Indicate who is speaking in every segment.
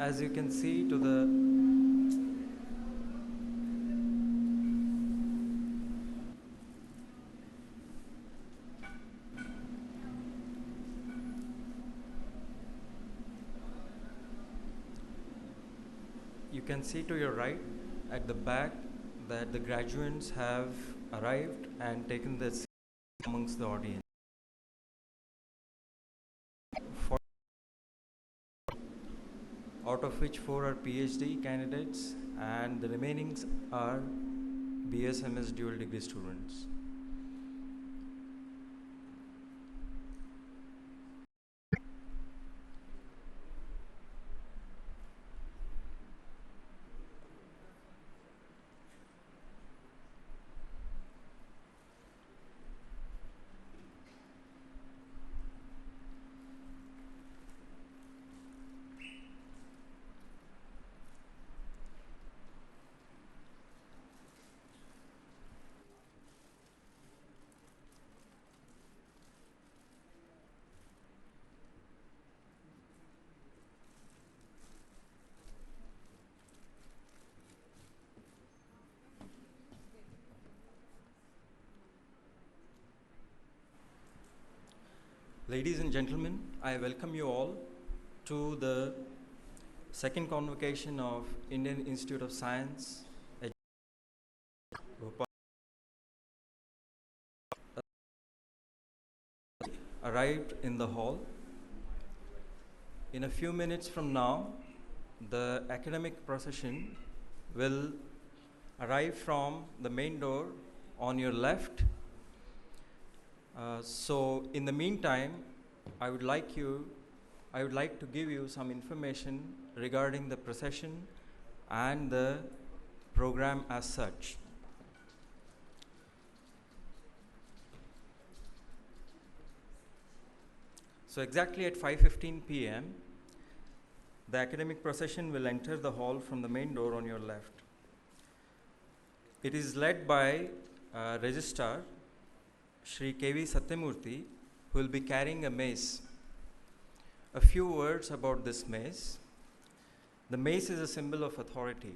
Speaker 1: As you can see to the you can see to your right at the back that the graduates have arrived and taken their seats amongst the audience. Out of which 4 are PhD candidates and the remaining are BSMS dual degree students. Ladies and gentlemen, I welcome you all to the second convocation of Indian Institute of Science, Bhopal. Arrived in the hall. In a few minutes from now, the academic procession will arrive from the main door on your left. So in the meantime, I would like to give you some information regarding the procession and the program as such. So exactly at 5:15 p.m., the academic procession will enter the hall from the main door on your left. It is led by Registrar Shri K.V. Satyamurthy, who will be carrying a mace. A few words about this mace. The mace is a symbol of authority.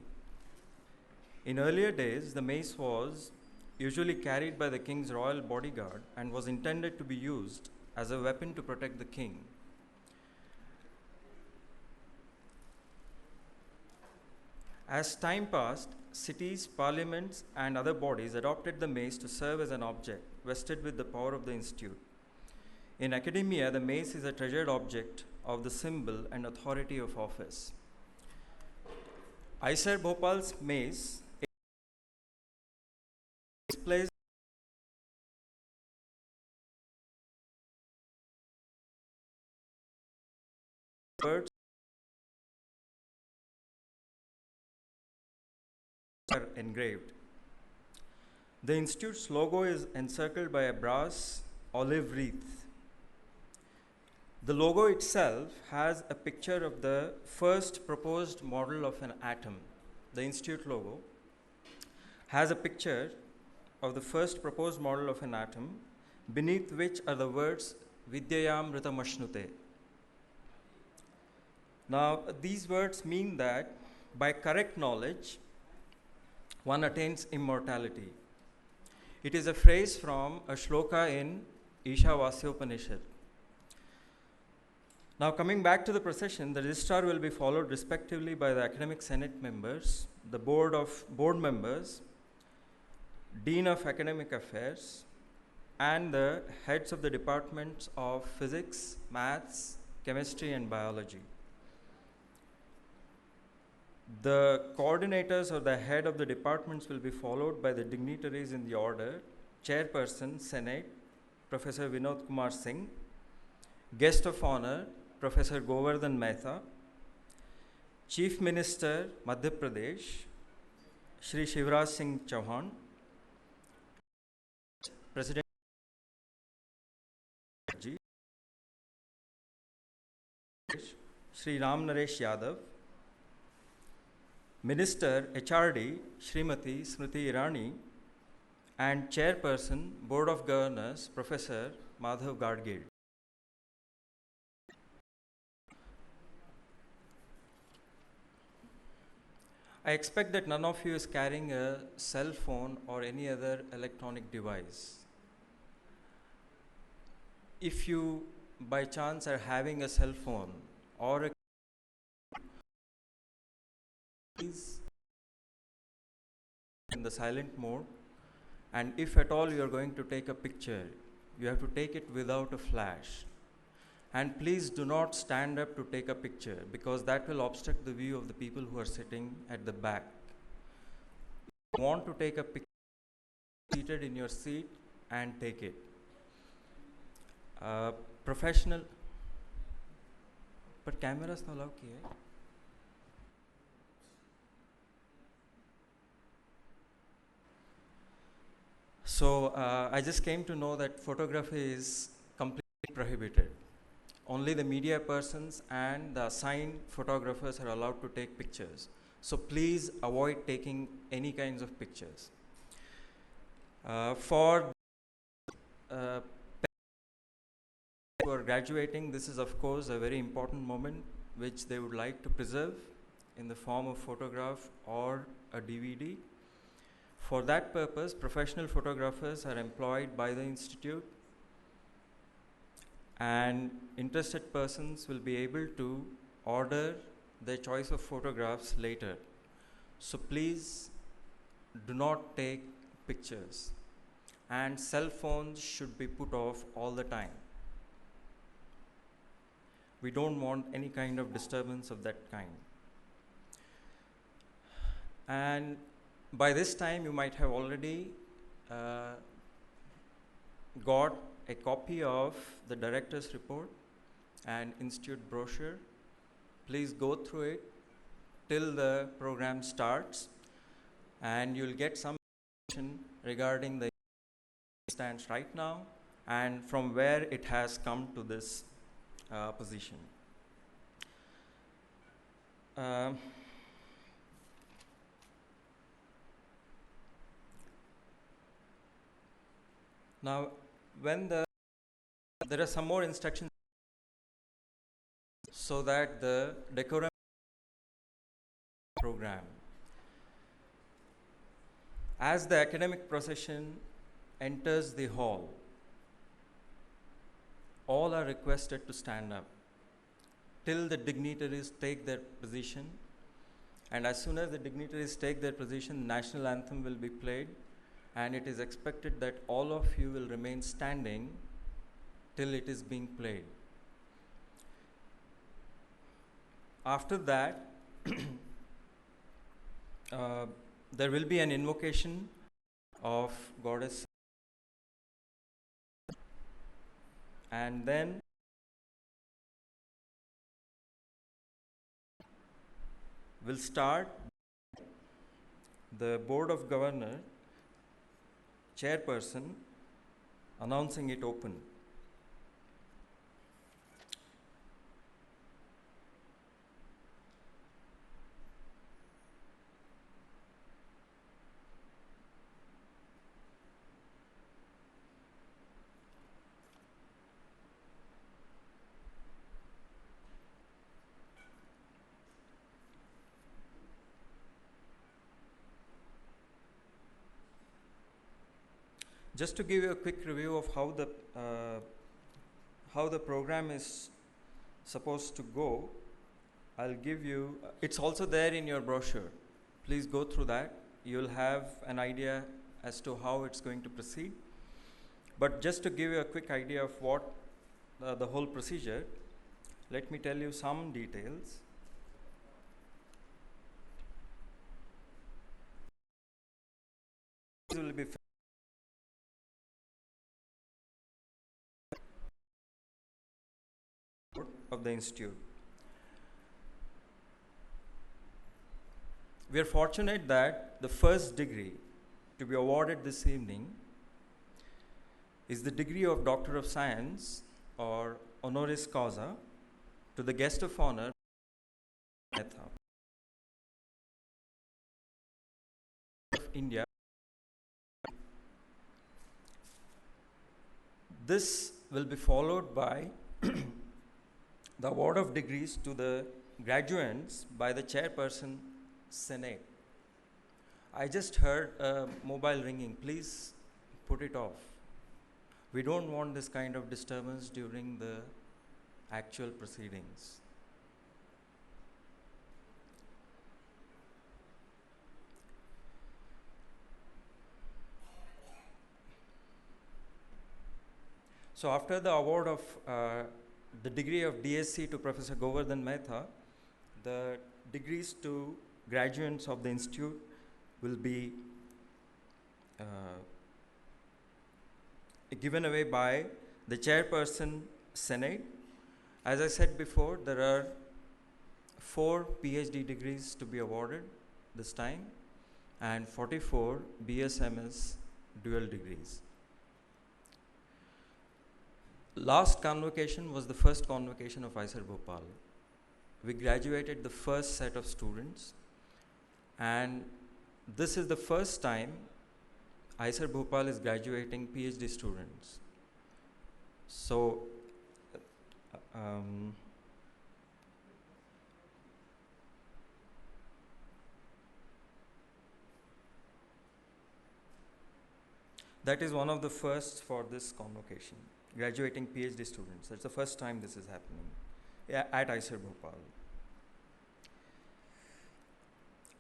Speaker 1: In earlier days, the mace was usually carried by the king's royal bodyguard and was intended to be used as a weapon to protect the king. As time passed, cities, parliaments, and other bodies adopted the mace to serve as an object vested with the power of the institute. In academia, the mace is a treasured object of the symbol and authority of office. IISER Bhopal's mace displays words are engraved. The institute's logo is encircled by a brass olive wreath. The logo itself has a picture of the first proposed model of an atom. The institute logo has a picture of the first proposed model of an atom, beneath which are the words Vidyayamritam Ashnute. Now, these words mean that by correct knowledge, one attains immortality. It is a phrase from a shloka in Ishavasyopanishad. Now, coming back to the procession, the registrar will be followed respectively by the academic senate members, the board members, dean of academic affairs, and the heads of the departments of physics, maths, chemistry, and biology. The coordinators or the head of the departments will be followed by the dignitaries in the order: Chairperson, Senate, Professor Vinod Kumar Singh; Guest of Honor, Professor Govardhan Mehta; Chief Minister, Madhya Pradesh, Shri Shivraj Singh Chauhan; President Shri Ram Naresh Yadav; Minister HRD Srimati Smriti Irani; and Chairperson, Board of Governors, Professor Madhav Gadgil. I expect that none of you is carrying a cell phone or any other electronic device. If you by chance are having a cell phone or a please in the silent mode, and if at all you are going to take a picture, you have to take it without a flash. And please do not stand up to take a picture, because that will obstruct the view of the people who are sitting at the back. If you want to take a picture, seated in your seat and take it. Professional, but cameras no allow kiya hai. So I just came to know that photography is completely prohibited. Only the media persons and the assigned photographers are allowed to take pictures. So please avoid taking any kinds of pictures. For who are graduating, this is of course a very important moment which they would like to preserve in the form of photograph or a DVD. For that purpose, professional photographers are employed by the institute, and interested persons will be able to order their choice of photographs later. So please do not take pictures, and cell phones should be put off all the time. We don't want any kind of disturbance of that kind. And by this time you might have already got a copy of the director's report and institute brochure. Please go through it till the program starts, and you'll get some information regarding the stands right now and from where it has come to this position. Now, when there are some more instructions so that the decorum program, as the academic procession enters the hall, all are requested to stand up till the dignitaries take their position, and as soon as the dignitaries take their position, national anthem will be played, and it is expected that all of you will remain standing till it is being played. After that, there will be an invocation of Goddess, and then we'll start the Board of Governor chairperson announcing it open. Just to give you a quick review of how the program is supposed to go, I'll give you, it's also there in your brochure. Please go through that. You'll have an idea as to how it's going to proceed. But just to give you a quick idea of what the whole procedure, let me tell you some details. This will be of the institute. We are fortunate that the first degree to be awarded this evening is the degree of Doctor of Science or honoris causa to the guest of honor of India. This will be followed by the award of degrees to the graduates by the chairperson Senate. I just heard a mobile ringing. Please put it off. We don't want this kind of disturbance during the actual proceedings. So after the award of the degree of DSc to Professor Govardhan Mehta, the degrees to graduates of the institute will be given away by the chairperson Senate. As I said before, there are 4 PhD degrees to be awarded this time and 44 BSMS dual degrees. Last convocation was the first convocation of IISER Bhopal. We graduated the first set of students, and this is the first time IISER Bhopal is graduating PhD students. So, that is one of the firsts for this convocation, graduating PhD students. That's the first time this is happening at IISER Bhopal.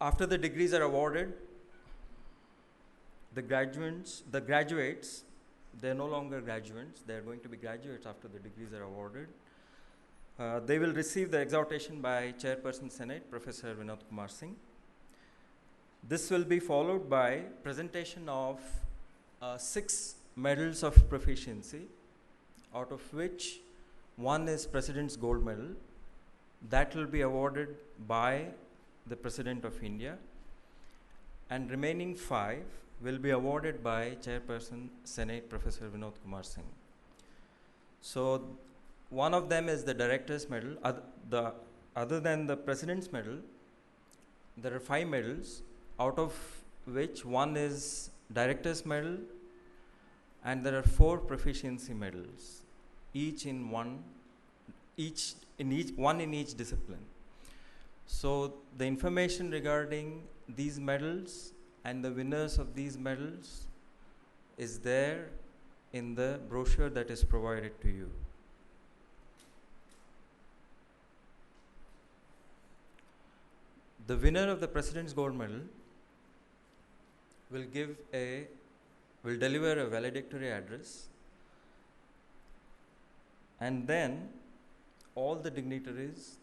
Speaker 1: After the degrees are awarded, the graduates, they're no longer graduates, they're going to be graduates after the degrees are awarded. They will receive the exhortation by Chairperson Senate, Professor Vinod Kumar Singh. This will be followed by presentation of 6 medals of proficiency, out of which 1 is President's Gold Medal. That will be awarded by the President of India, and remaining 5 will be awarded by Chairperson Senate, Professor Vinod Kumar Singh. So one of them is the Director's Medal. Other than the President's Medal, there are 5 medals, out of which 1 is Director's Medal, and there are 4 proficiency medals, one in each discipline. So the information regarding these medals and the winners of these medals is there in the brochure that is provided to you. The winner of the President's Gold Medal will deliver a valedictory address, and then all the dignitaries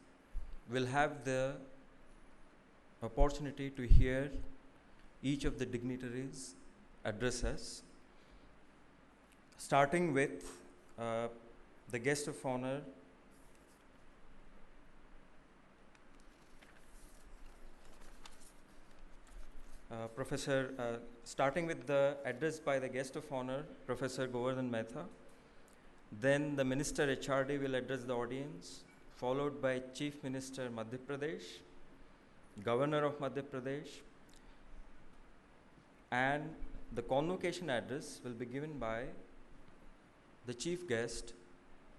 Speaker 1: will have the opportunity to hear each of the dignitaries' addresses, starting with the guest of honor, starting with the address by the guest of honor, Professor Govardhan Mehta. Then the Minister HRD will address the audience, followed by Chief Minister Madhya Pradesh, Governor of Madhya Pradesh, and the convocation address will be given by the chief guest,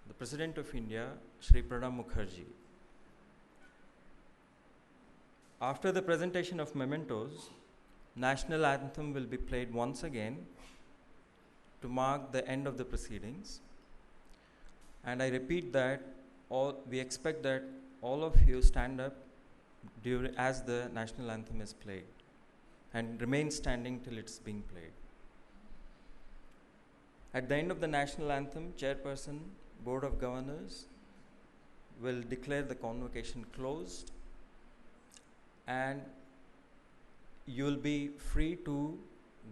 Speaker 1: the President of India, Shri Pranab Mukherjee. After the presentation of mementos, national anthem will be played once again to mark the end of the proceedings. And I repeat that we expect that all of you stand up as the national anthem is played and remain standing till it's being played. At the end of the national anthem, Chairperson, Board of Governors will declare the convocation closed, and you will be free to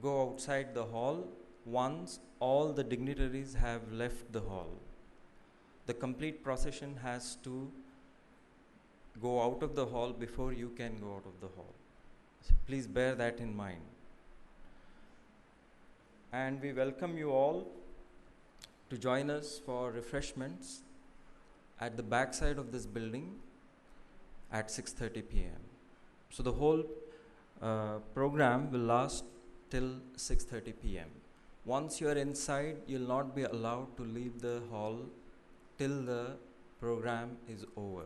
Speaker 1: go outside the hall once all the dignitaries have left the hall. The complete procession has to go out of the hall before you can go out of the hall. So please bear that in mind. And we welcome you all to join us for refreshments at the back side of this building at 6:30 p.m. So the whole program will last till 6:30 p.m. Once you are inside, you will not be allowed to leave the hall till the program is over.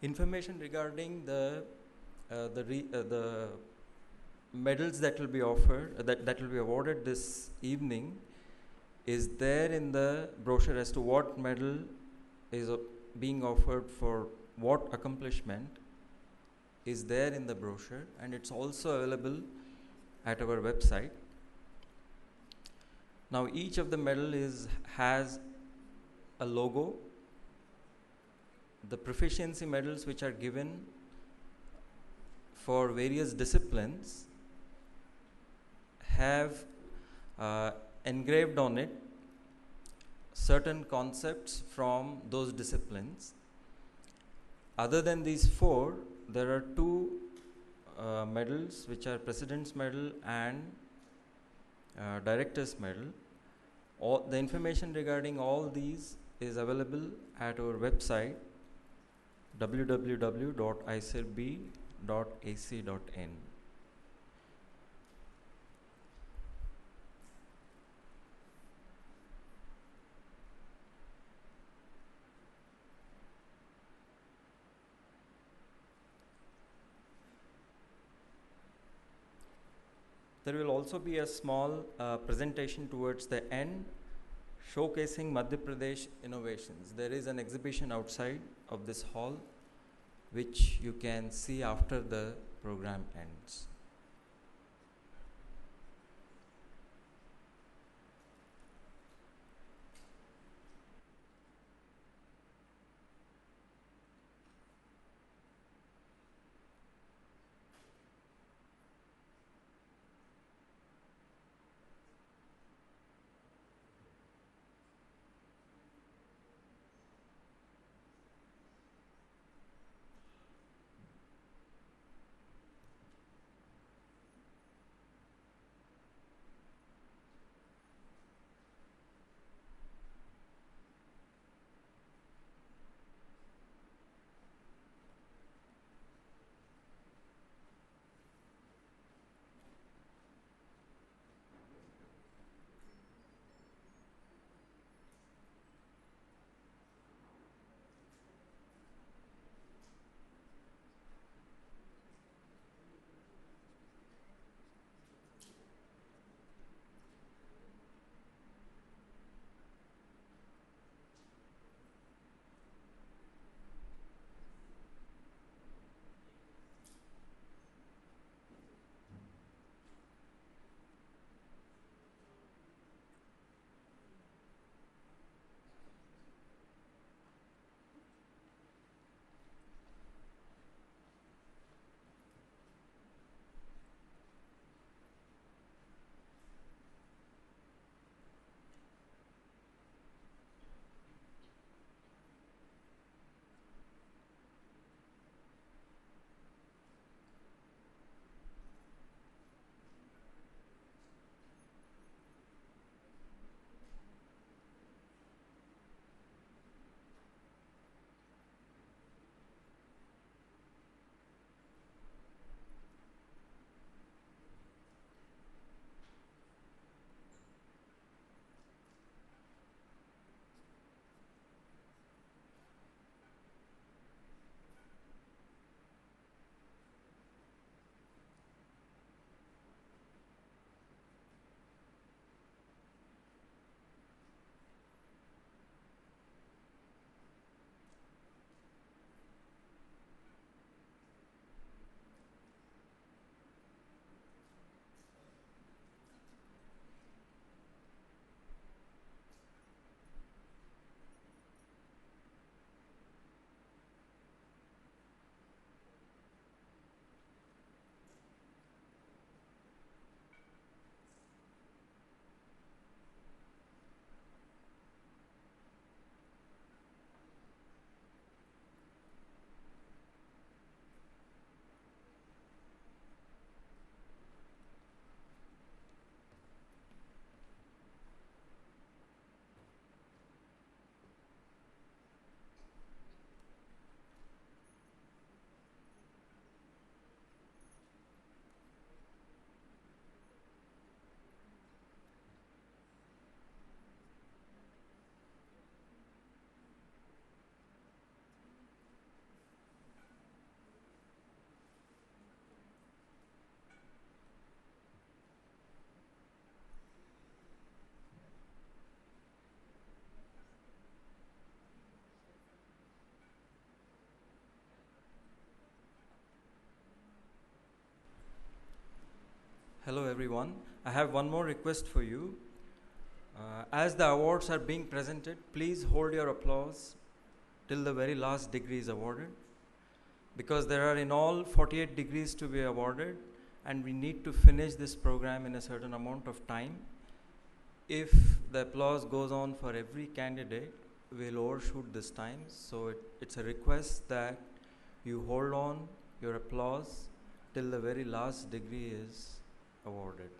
Speaker 1: information regarding the medals that will be offered, that will be awarded this evening, is there in the brochure as to what medal is being offered for what accomplishment is there in the brochure, and it's also available at our website. Now each of the medal has a logo. The proficiency medals which are given for various disciplines have engraved on it certain concepts from those disciplines. Other than these four, there are two medals which are President's Medal and Director's Medal. All the information regarding all these is available at our website www.iiserb.ac.in. There will also be a small presentation towards the end showcasing Madhya Pradesh innovations. There is an exhibition outside of this hall which you can see after the program ends. Hello everyone. I have one more request for you. As the awards are being presented, please hold your applause till the very last degree is awarded, because there are in all 48 degrees to be awarded and we need to finish this program in a certain amount of time. If the applause goes on for every candidate, we'll overshoot this time. So it's a request that you hold on your applause till the very last degree is awarded.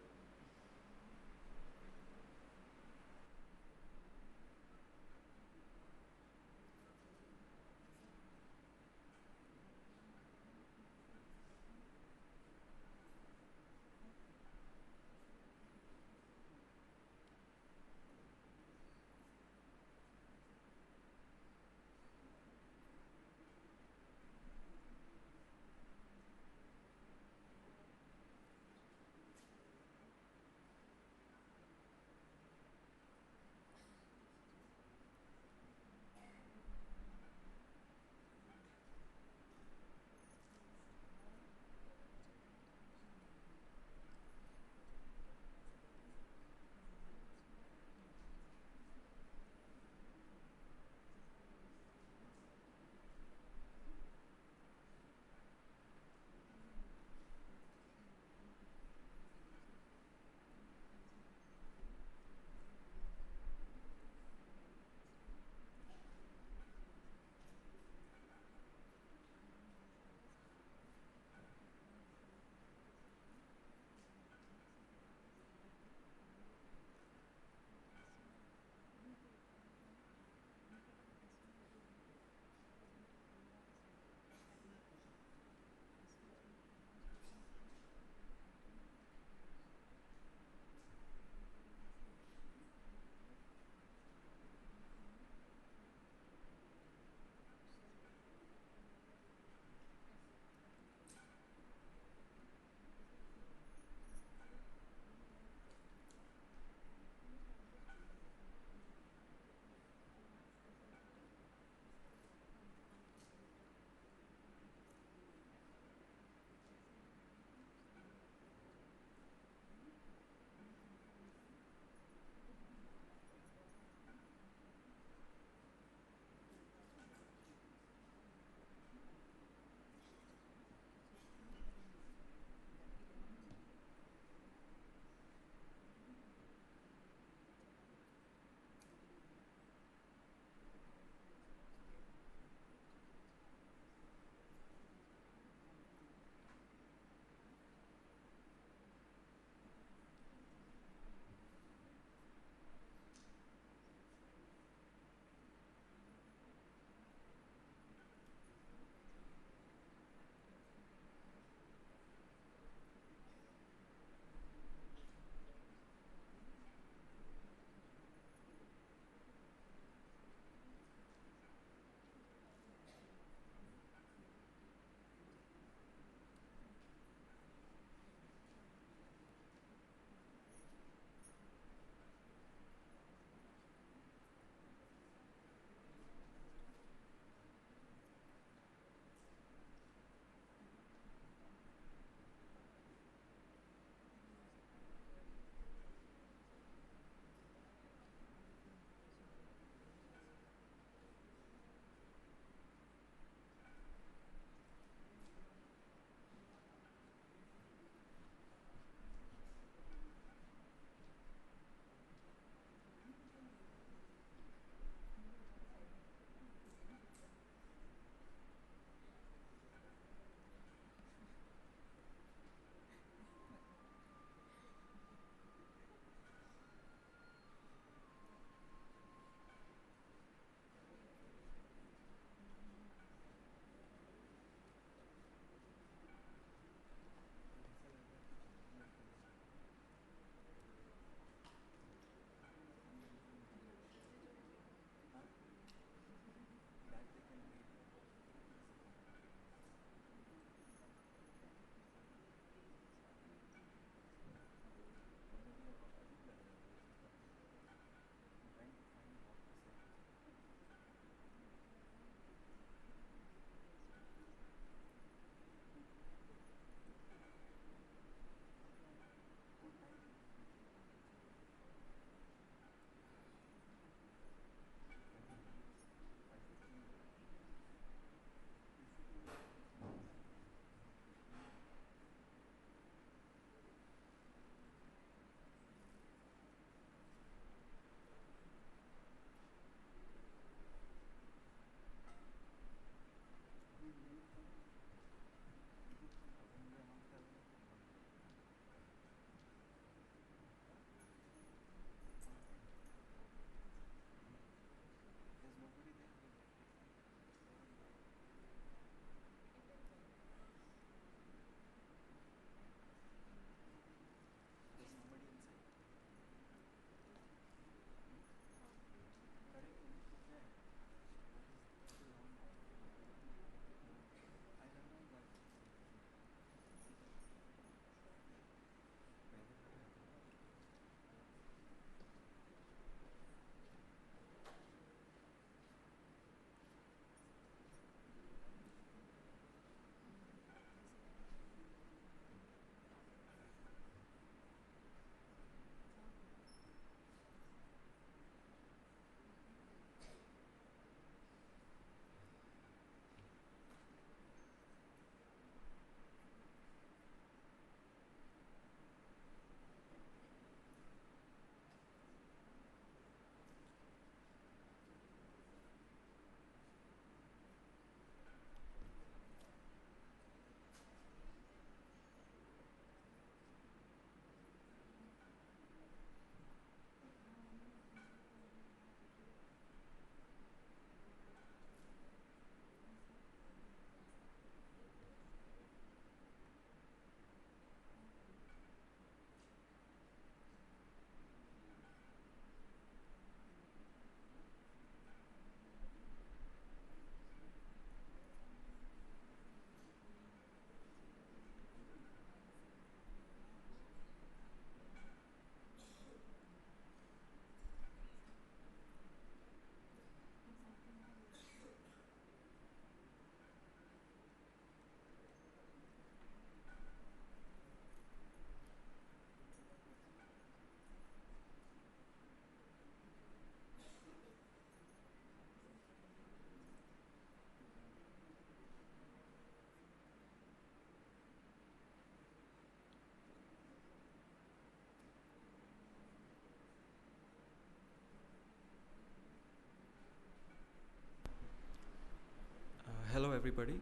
Speaker 1: everybody.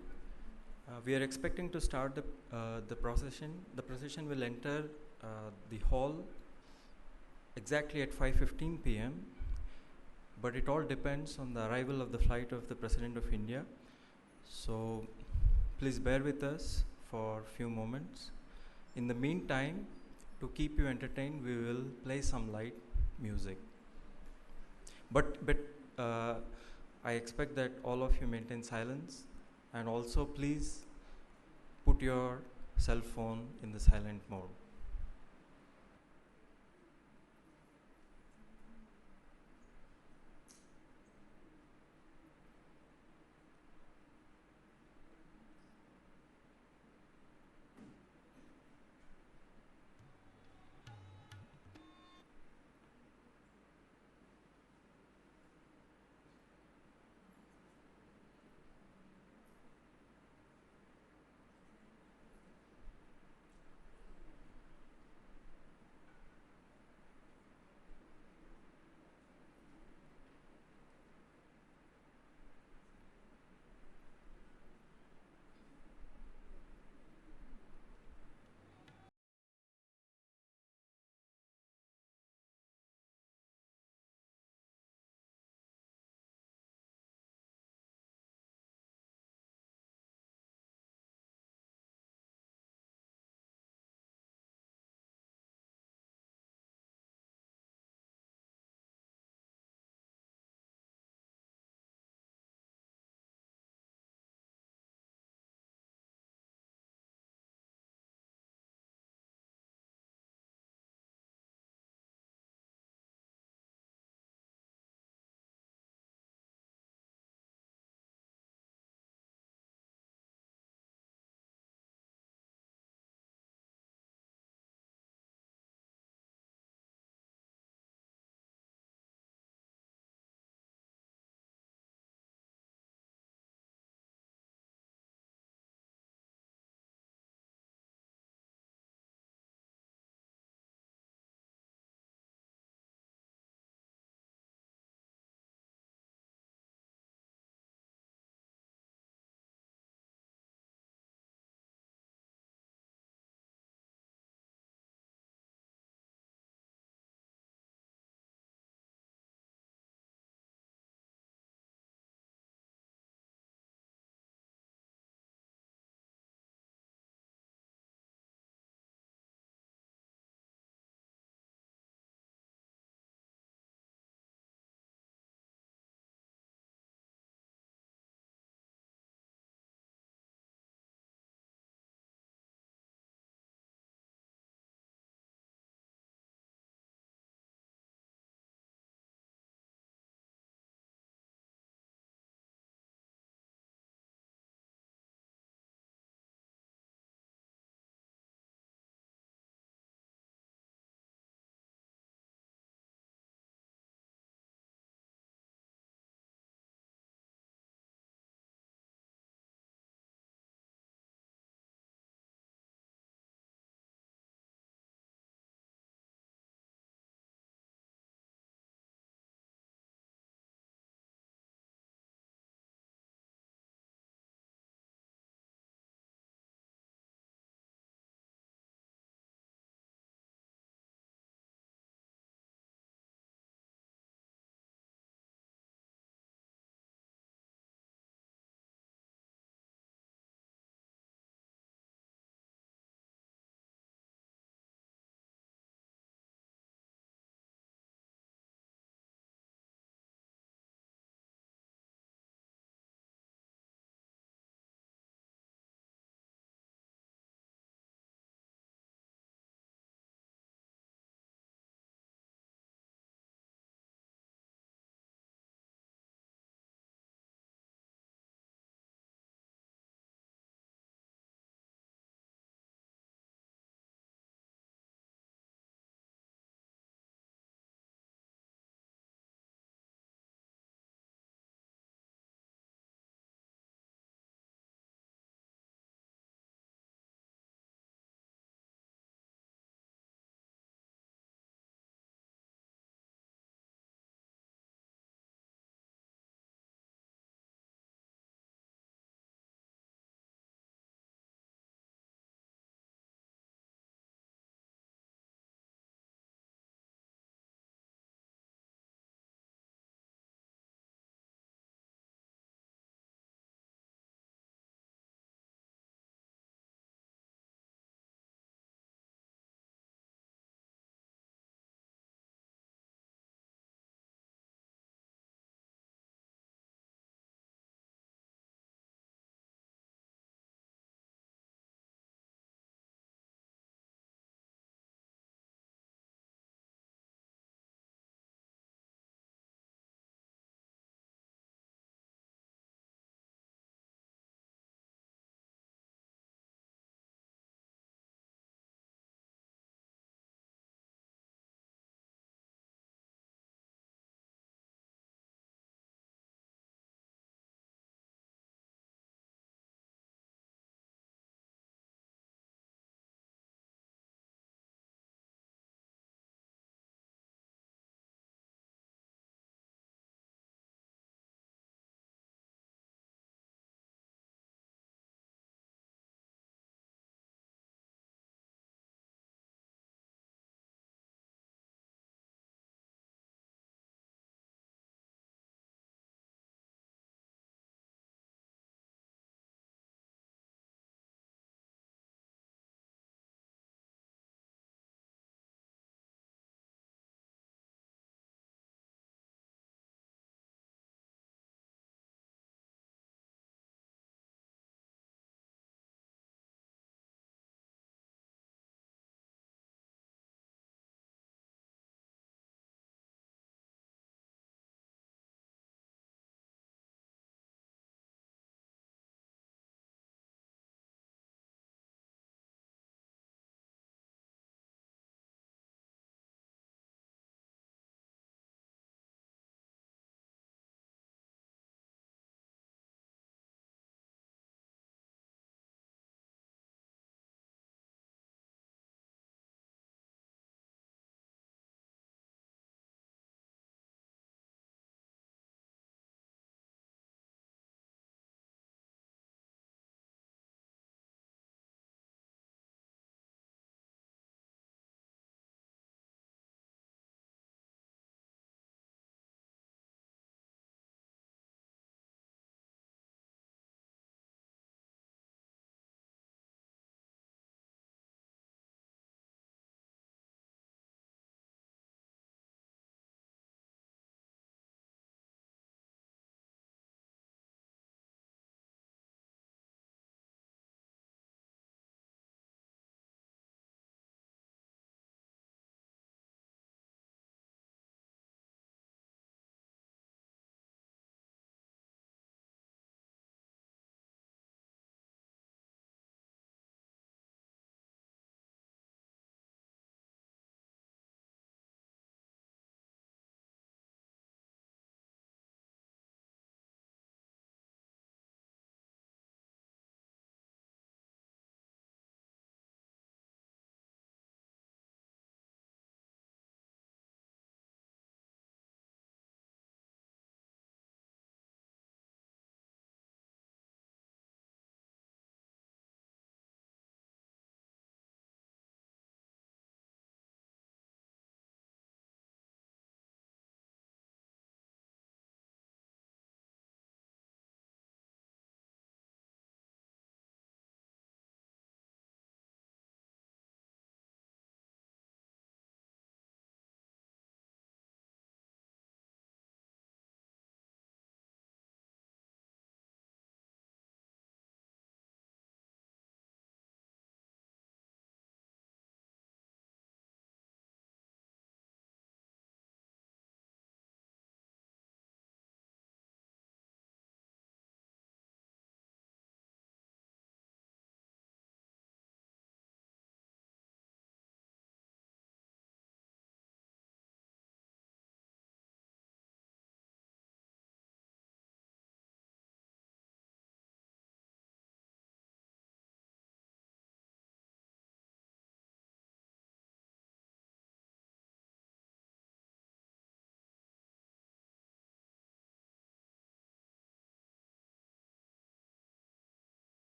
Speaker 1: We are expecting to start the procession. The procession will enter the hall exactly at 5:15 p.m. But it all depends on the arrival of the flight of the President of India. So please bear with us for a few moments. In the meantime, to keep you entertained, we will play some light music. But I expect that all of you maintain silence, and also please put your cell phone in the silent mode.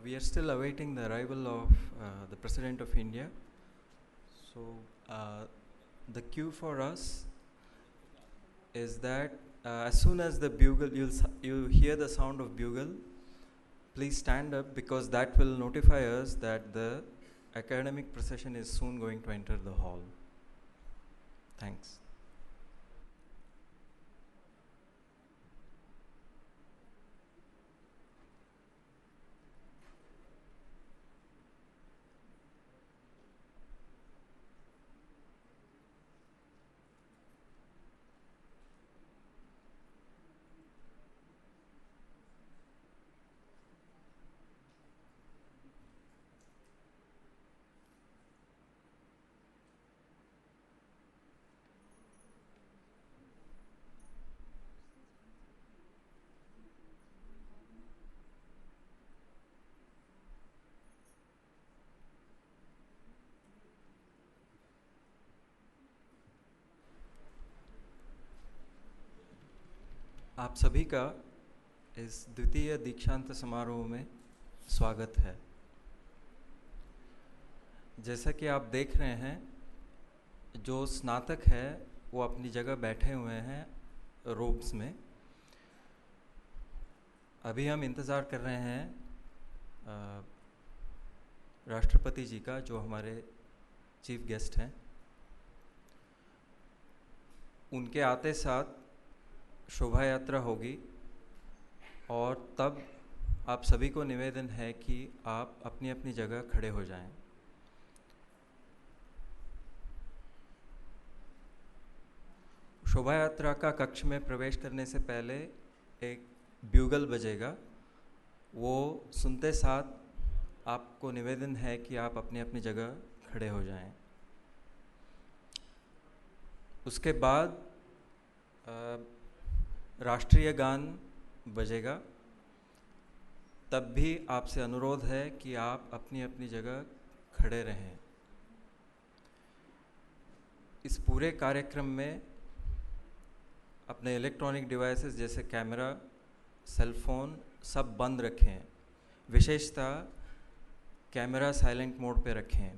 Speaker 1: We are still awaiting the arrival of the President of India. So the cue for us is that as soon as the bugle, you hear the sound of bugle, please stand up, because that will notify us that the academic procession is soon going to enter the hall. Thanks. आप सभी का इस द्वितीय दीक्षांत समारोह में स्वागत है। जैसा कि आप देख रहे हैं, जो स्नातक है वो अपनी जगह बैठे हुए हैं रोब्स में। अभी हम इंतज़ार कर रहे हैं राष्ट्रपति जी का, जो हमारे चीफ गेस्ट हैं। उनके आते साथ शोभा यात्रा होगी और तब आप सभी को निवेदन है कि आप अपनी अपनी जगह खड़े हो जाएं। शोभा यात्रा का कक्ष में प्रवेश करने से पहले एक ब्यूगल बजेगा। वो सुनते साथ आपको निवेदन है कि आप अपनी अपनी जगह खड़े हो जाएं। उसके बाद राष्ट्रीय गान बजेगा। तब भी आपसे अनुरोध है कि आप अपनी अपनी जगह खड़े रहें। इस पूरे कार्यक्रम में अपने इलेक्ट्रॉनिक डिवाइसेस जैसे कैमरा, सेल फोन सब बंद रखें। विशेषतः कैमरा साइलेंट मोड पे रखें।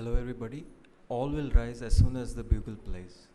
Speaker 1: Hello everybody. All will rise as soon as the bugle plays.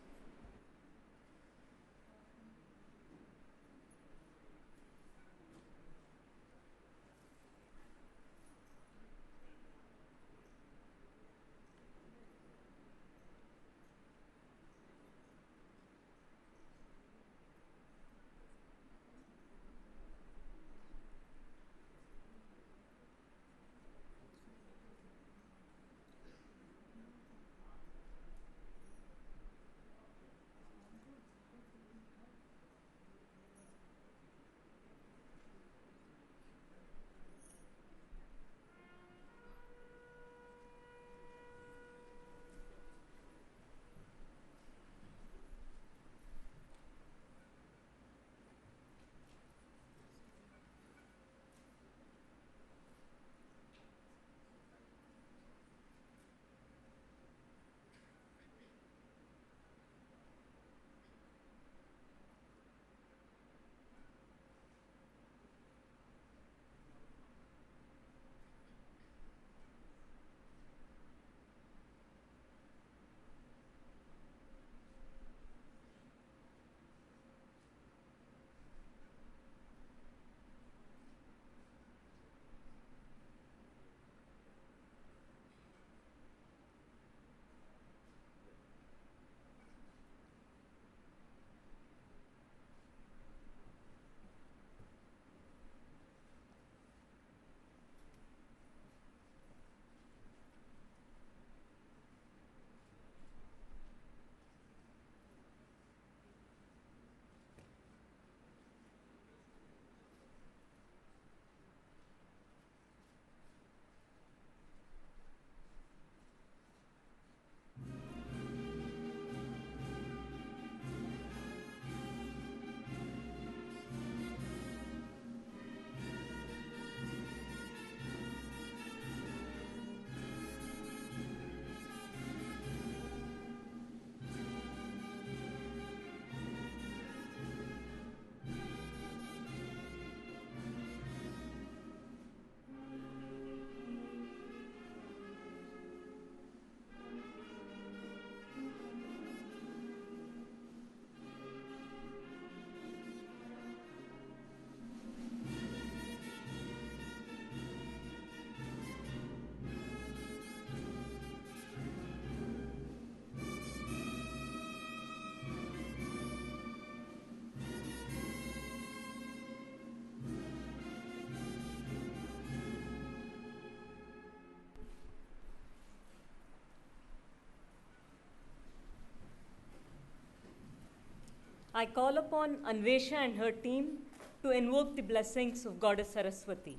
Speaker 2: I call upon Anvesha and her team to invoke the blessings of Goddess Saraswati.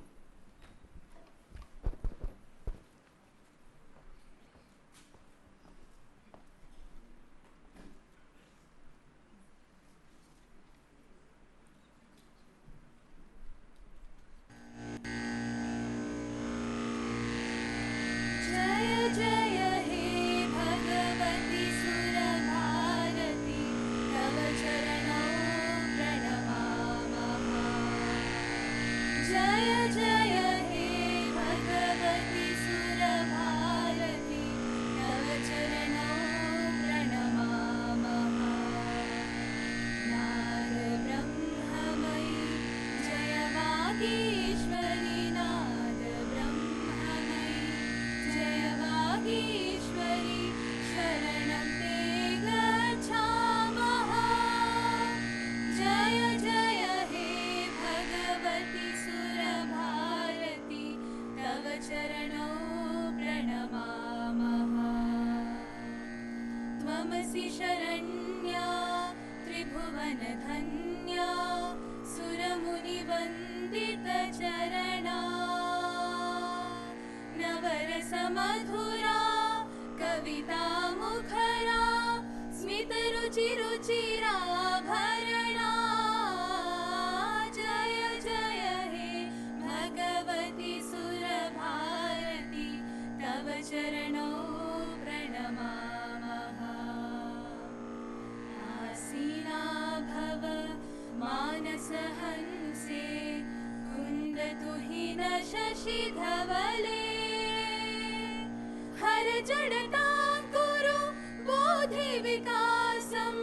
Speaker 3: हर जडता कुरु बोधि विकासम्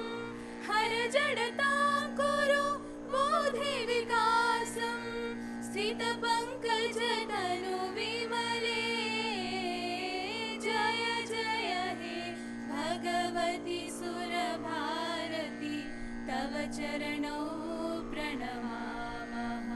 Speaker 3: हर जडता कुरु बोधि विकासम् स्थित पंकज तनु विमले जय जय हे भगवती सुर भारती तव चरणौ प्रणमामः।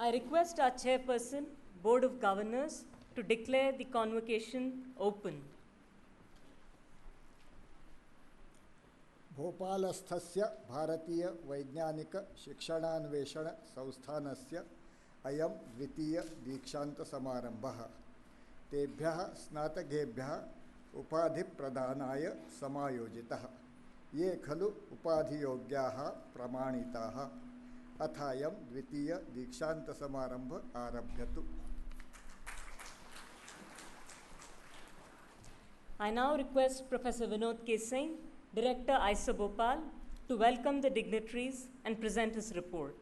Speaker 2: I request our chairperson, Board of Governors, to declare the convocation open.
Speaker 4: भोपालस्थस्य भारतीय वैज्ञानिक शिक्षणान्वेषण संस्थानस्य अयं द्वितीय दीक्षांत समारंभः तेभ्यः स्नातकेभ्यः उपाधिप्रदानाय समायोजितः ये खलु उपाधियोग्याः प्रमाणिताः अथायं द्वितीय दीक्षांत समारंभ आरभ्यतु।
Speaker 2: I now request Professor Vinod K. Singh, Director IISER Bhopal, to welcome the dignitaries and present his report.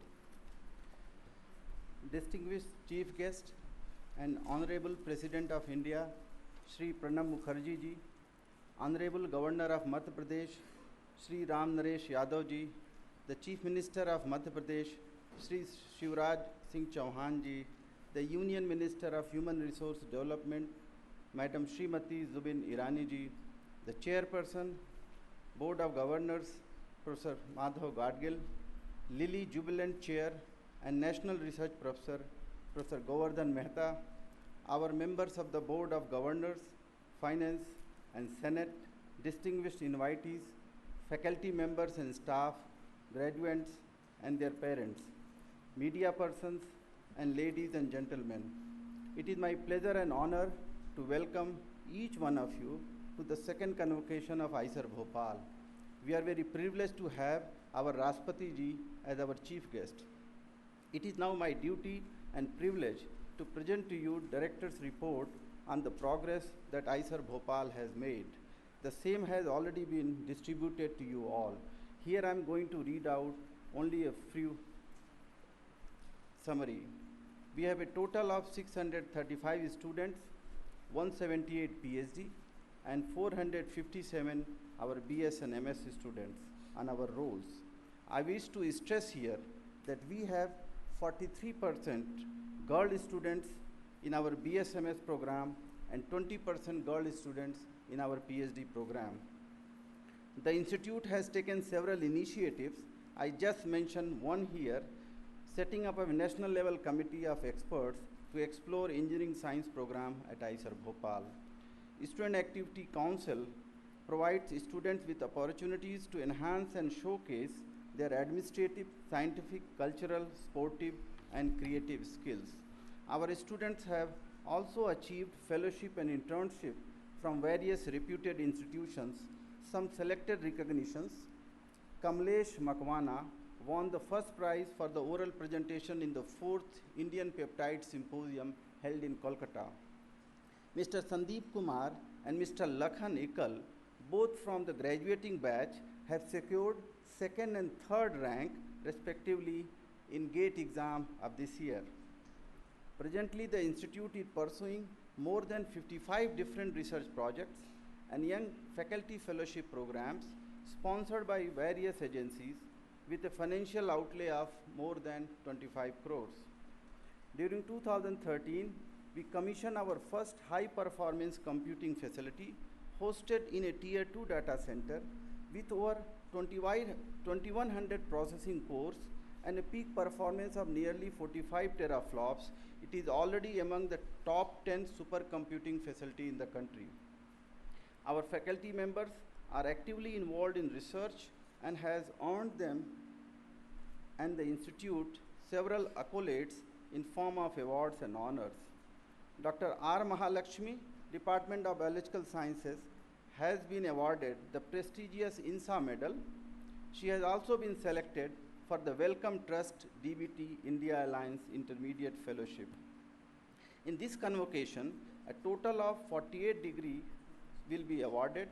Speaker 5: Distinguished Chief Guest and Honorable President of India, Shri Pranab Mukherjee ji, Honorable Governor of Madhya Pradesh, Shri Ram Naresh Yadav ji, the Chief Minister of Madhya Pradesh, Shri Shivraj Singh Chauhan ji, the Union Minister of Human Resource Development, Madam Srimati Zubin Irani ji, the Chairperson, Board of Governors, Professor Madhav Gadgil, Lilly Jubilant Chair and National Research Professor, Professor Govardhan Mehta, our members of the Board of Governors, Finance and Senate, distinguished invitees, faculty members and staff, graduates and their parents, media persons, and ladies and gentlemen. It is my pleasure and honor to welcome each one of you to the second convocation of IISER Bhopal. We are very privileged to have our Rashtrapati ji as our chief guest. It is now my duty and privilege to present to you Director's report on the progress that IISER Bhopal has made. The same has already been distributed to you all. Here I am going to read out only a few summary. We have a total of 635 students, 178 PhD, and 457 our BS and MS students on our rolls. I wish to stress here that we have 43% girl students in our BSMS program and 20% girl students in our PhD program. The institute has taken several initiatives. I just mentioned one here, setting up a national level committee of experts to explore engineering science program at IISER Bhopal. Student Activity Council provides students with opportunities to enhance and showcase their administrative, scientific, cultural, sportive, and creative skills. Our students have also achieved fellowship and internship from various reputed institutions, some selected recognitions. Kamlesh Makwana won the first prize for the oral presentation in the 4th Indian Peptide Symposium held in Kolkata. Mr. Sandeep Kumar and Mr. Lakhan Ikal, both from the graduating batch, have secured second and third rank respectively in GATE exam of this year. Presently, the institute is pursuing more than 55 different research projects and young faculty fellowship programs sponsored by various agencies with a financial outlay of more than 25 crores. During 2013, we commissioned our first high-performance computing facility hosted in a Tier 2 data center with over 2100 processing cores and a peak performance of nearly 45 teraflops. It is already among the top 10 supercomputing facility in the country. Our faculty members are actively involved in research and has earned them and the institute several accolades in form of awards and honors. Dr. R. Mahalakshmi, Department of Biological Sciences, has been awarded the prestigious INSA medal. She has also been selected for the Wellcome Trust DBT India Alliance Intermediate Fellowship. In this convocation, a total of 48 degrees will be awarded.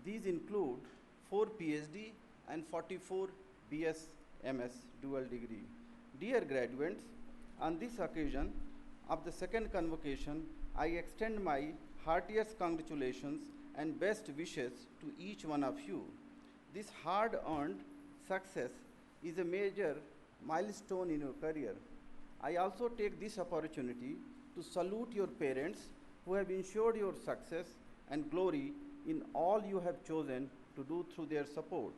Speaker 5: These include 4 PhD and 44 BS MS dual degree. Dear graduates, on this occasion of the second convocation, I extend my heartiest congratulations and best wishes to each one of you. This hard-earned success is a major milestone in your career. I also take this opportunity to salute your parents who have ensured your success and glory in all you have chosen to do through their support.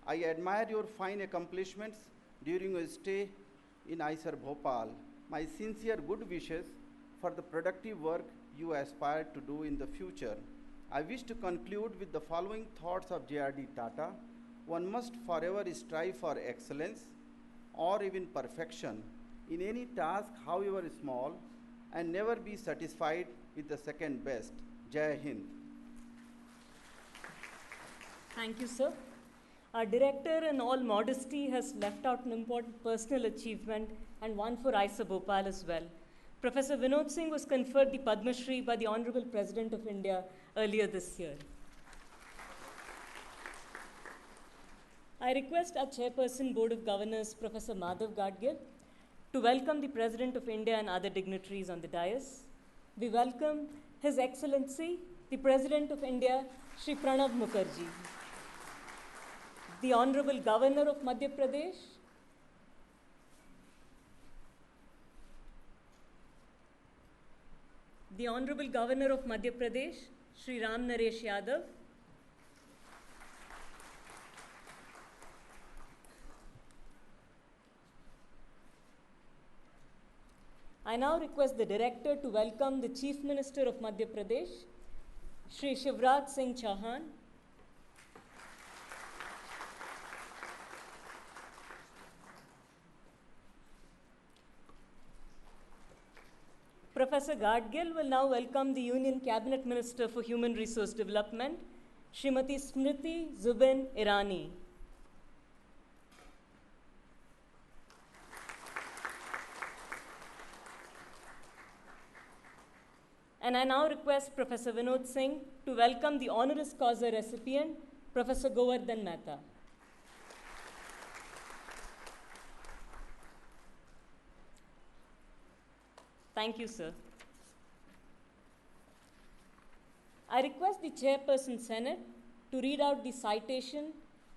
Speaker 5: I admire your fine accomplishments during your stay in IISER Bhopal. My sincere good wishes for the productive work you aspire to do in the future. I wish to conclude with the following thoughts of J.R.D. Tata. One must forever strive for excellence or even perfection in any task, however small, and never be satisfied with the second best. Jai Hind.
Speaker 2: Thank you, sir. Our director, in all modesty, has left out an important personal achievement and one for IISER Bhopal as well. Professor Vinod Singh was conferred the Padma Shri by the Honorable President of India earlier this year. I request our Chairperson, Board of Governors, Professor Madhav Gadgil, to welcome the President of India and other dignitaries on the dais. We welcome His Excellency, the President of India, Shri Pranab Mukherjee, the Honorable Governor of Madhya Pradesh, the Honorable Governor of Madhya Pradesh, Shri Ram Naresh Yadav, I now request the Director to welcome the Chief Minister of Madhya Pradesh, Shri Shivraj Singh Chauhan, Professor Gadgil will now welcome the Union Cabinet Minister for Human Resource Development, Srimati Smriti Zubin Irani. And I now request Professor Vinod Singh to welcome the honoris causa recipient, Professor Govardhan Mehta. Thank you, sir. I request the Chairperson Senate to read out the citation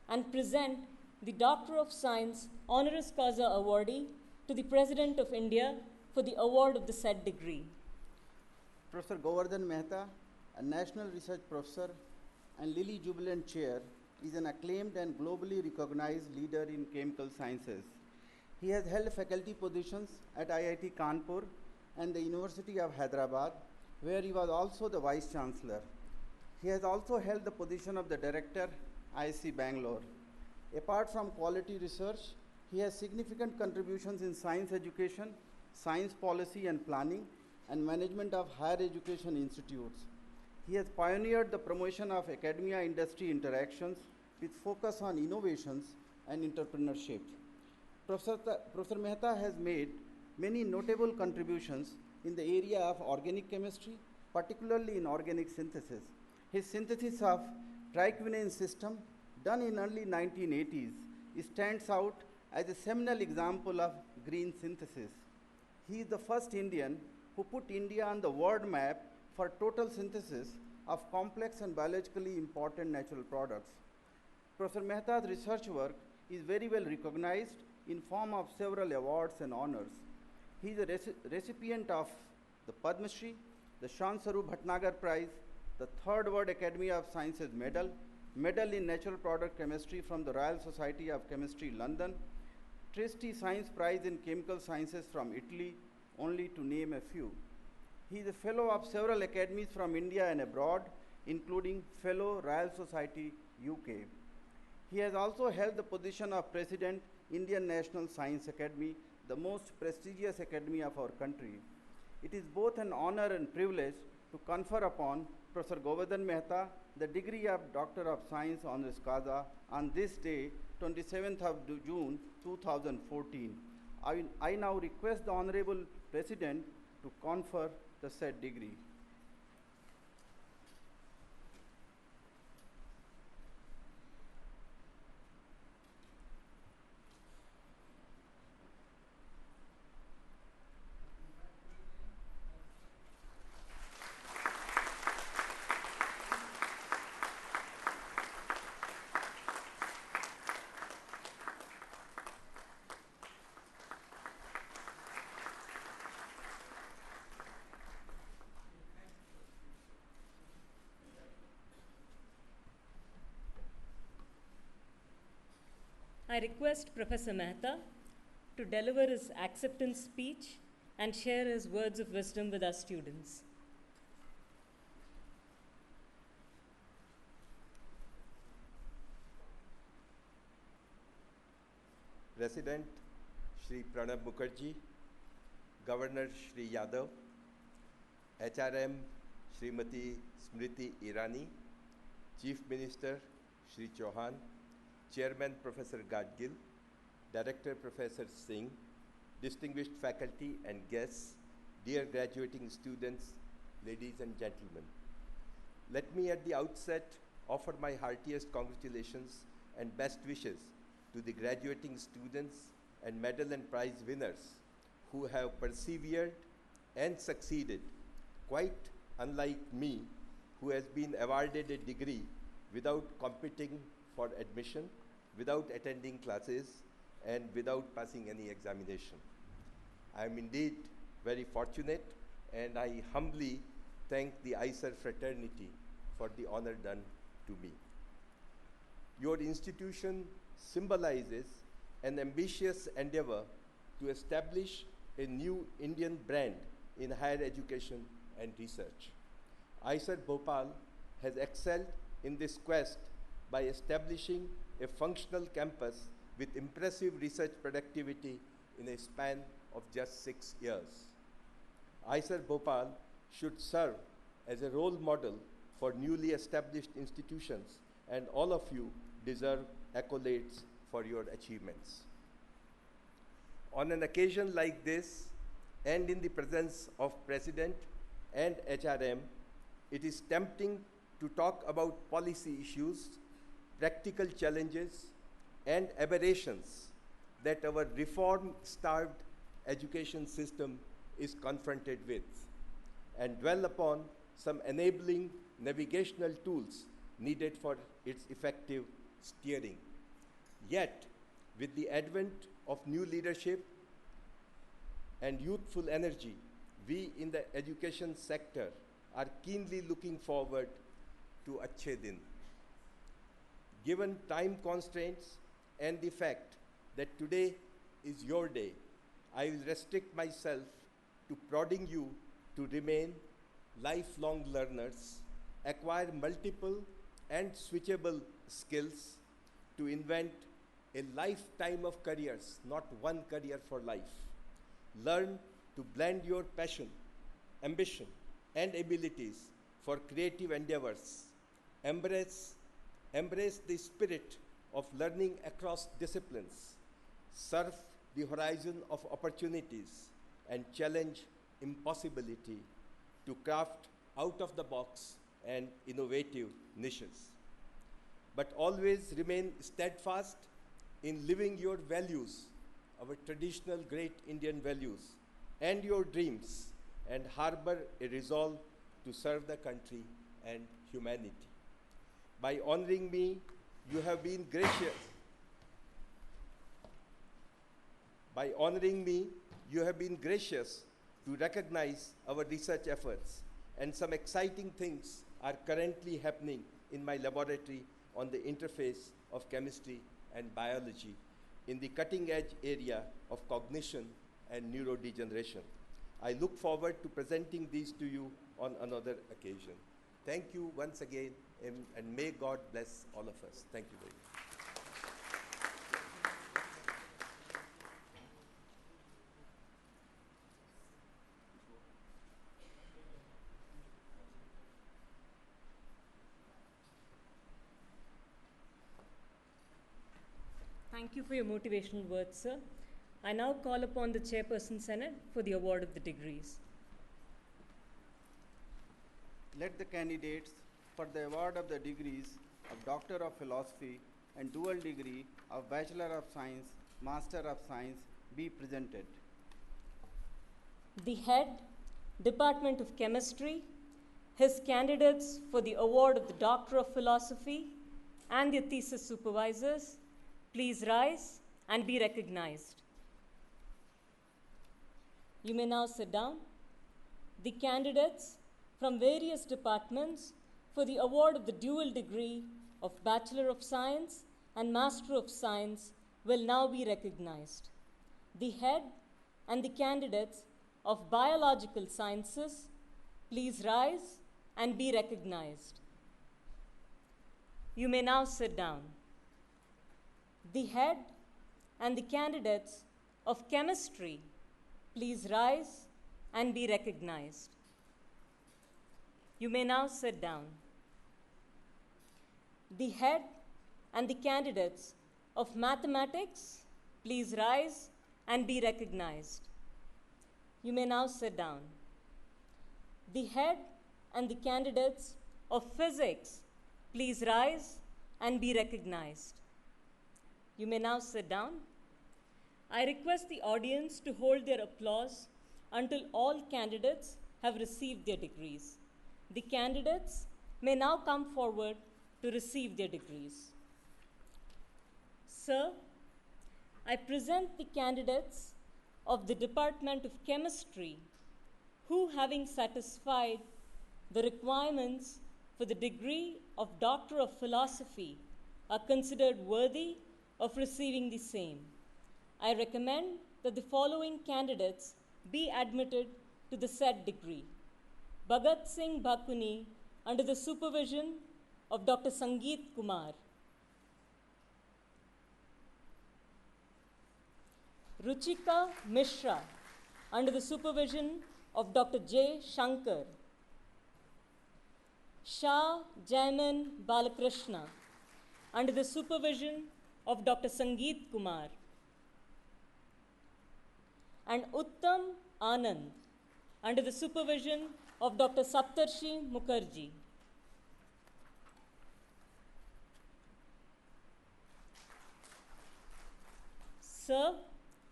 Speaker 2: and present the Doctor of Science honoris causa awardee to the President of India for the award of the said degree.
Speaker 5: Professor Govardhan Mehta, a National Research Professor and Lilly Jubilant Chair, is an acclaimed and globally recognized leader in chemical sciences. He has held faculty positions at IIT Kanpur and the University of Hyderabad, where he was also the Vice Chancellor. He has also held the position of the Director, IISc Bangalore. Apart from quality research, he has significant contributions in science education, science policy and planning, and management of higher education institutes. He has pioneered the promotion of academia-industry interactions with focus on innovations and entrepreneurship. Professor Mehta has made many notable contributions in the area of organic chemistry, particularly in organic synthesis. His synthesis of triquinone system, done in early 1980s, stands out as a seminal example of green synthesis. He is the first Indian who put India on the world map for total synthesis of complex and biologically important natural products. Professor Mehta's research work is very well recognized in form of several awards and honors. He is a recipient of the Padma Shri, the Shansaru Bhatnagar Prize, the Third World Academy of Sciences Medal, Medal in Natural Product Chemistry from the Royal Society of Chemistry, London, Trieste Science Prize in Chemical Sciences from Italy, only to name a few. He is a fellow of several academies from India and abroad, including Fellow Royal Society, UK. He has also held the position of President, Indian National Science Academy, the most prestigious academy of our country. It is both an honor and privilege to confer upon Professor Govardhan Mehta the degree of Doctor of Science honoris causa on this day, 27th of June 2014. I now request the Honorable President to confer the said degree.
Speaker 2: I request Professor Mehta to deliver his acceptance speech and share his words of wisdom with our students.
Speaker 6: President Shri Pranab Mukherjee, Governor Shri Yadav, HRM Srimati Smriti Irani, Chief Minister Shri Chauhan, Chairman Professor Gadgil, Director Professor Singh, distinguished faculty and guests, dear graduating students, ladies and gentlemen. Let me at the outset offer my heartiest congratulations and best wishes to the graduating students and medal and prize winners who have persevered and succeeded, quite unlike me, who has been awarded a degree without competing for admission, without attending classes, and without passing any examination. I am indeed very fortunate, and I humbly thank the IISER fraternity for the honor done to me. Your institution symbolizes an ambitious endeavor to establish a new Indian brand in higher education and research. IISER Bhopal has excelled in this quest by establishing a functional campus with impressive research productivity in a span of just 6 years. IISER Bhopal should serve as a role model for newly established institutions, and all of you deserve accolades for your achievements. On an occasion like this, and in the presence of President and HRM, it is tempting to talk about policy issues, practical challenges, and aberrations that our reform-starved education system is confronted with, and dwell upon some enabling navigational tools needed for its effective steering. Yet, with the advent of new leadership and youthful energy, we in the education sector are keenly looking forward to Achhe Din. Given time constraints and the fact that today is your day, I will restrict myself to prodding you to remain lifelong learners, acquire multiple and switchable skills, to invent a lifetime of careers, not one career for life. Learn to blend your passion, ambition, and abilities for creative endeavors. Embrace the spirit of learning across disciplines. Surf the horizon of opportunities and challenge impossibility to craft out of the box and innovative niches. But always remain steadfast in living your values, our traditional great Indian values, and your dreams, and harbor a resolve to serve the country and humanity. By honoring me, you have been gracious. By honoring me, you have been gracious to recognize our research efforts, and some exciting things are currently happening in my laboratory on the interface of chemistry and biology in the cutting-edge area of cognition and neurodegeneration. I look forward to presenting these to you on another occasion. Thank you once again, and may God bless all of us. Thank you very much.
Speaker 2: Thank you for your motivational words, sir. I now call upon the Chairperson Senate for the award of the degrees.
Speaker 5: Let the candidates for the award of the degrees of Doctor of Philosophy and dual degree of Bachelor of Science, Master of Science be presented.
Speaker 2: The head, Department of Chemistry, his candidates for the award of the Doctor of Philosophy, and their thesis supervisors, please rise and be recognized. You may now sit down. The candidates from various departments for the award of the dual degree of Bachelor of Science and Master of Science will now be recognized. The head and the candidates of biological sciences, please rise and be recognized. You may now sit down. The head and the candidates of chemistry, please rise and be recognized. You may now sit down. The head and the candidates of mathematics, please rise and be recognized. You may now sit down. The head and the candidates of physics, please rise and be recognized. You may now sit down. I request the audience to hold their applause until all candidates have received their degrees. The candidates may now come forward to receive their degrees. Sir, I present the candidates of the Department of Chemistry who, having satisfied the requirements for the degree of Doctor of Philosophy, are considered worthy of receiving the same. I recommend that the following candidates be admitted to the said degree. Bhagat Singh Bhakuni, under the supervision of Dr. Sangeet Kumar. Ruchika Mishra, under the supervision of Dr. J. Shankar. Shah Jaiman Balakrishna, under the supervision of Dr. Sangeet Kumar. And Uttam Anand, under the supervision of Dr. Saptarshi Mukherjee. Sir,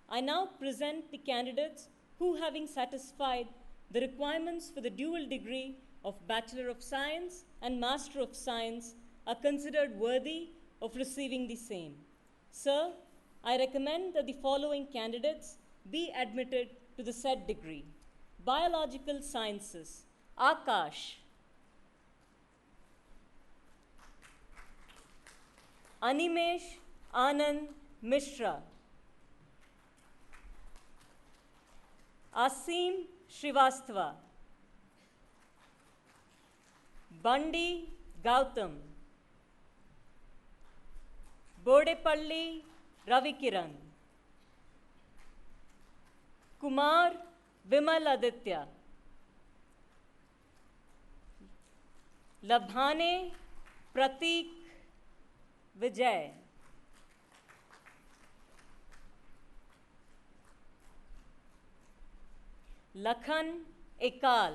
Speaker 2: I now present the candidates who, having satisfied the requirements for the dual degree of Bachelor of Science and Master of Science, are considered worthy of receiving the same. Sir, I recommend that the following candidates be admitted to the said degree. Biological Sciences, Akash. Animesh Anand Mishra. Asim Srivastava. Bandi Gautam. Bodepalli Ravikiran. Kumar Vimal Aditya. Labhane Pratik Vijay. Lakhan Ekal.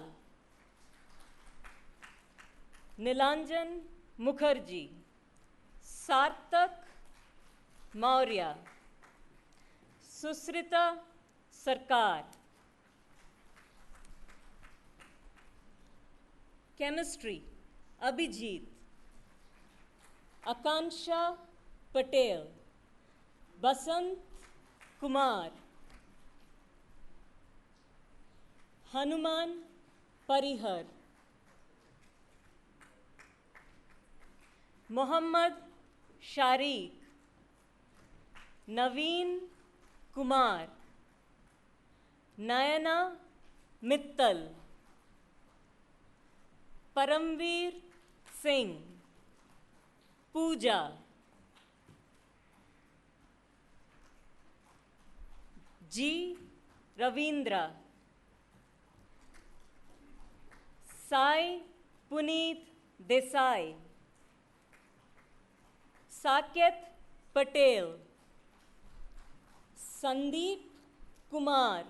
Speaker 2: Nilanjan Mukherjee. Sartak Maurya. Susrita Sarkar. Chemistry, Abhijit. Akansha Patel. Basant Kumar. Hanuman Parihar. Mohammad Sharik. Naveen Kumar. Nayana Mittal. Paramveer Singh. Pooja. G. Ravindra. Sai Puneet Desai. Saket Patel. Sandeep Kumar.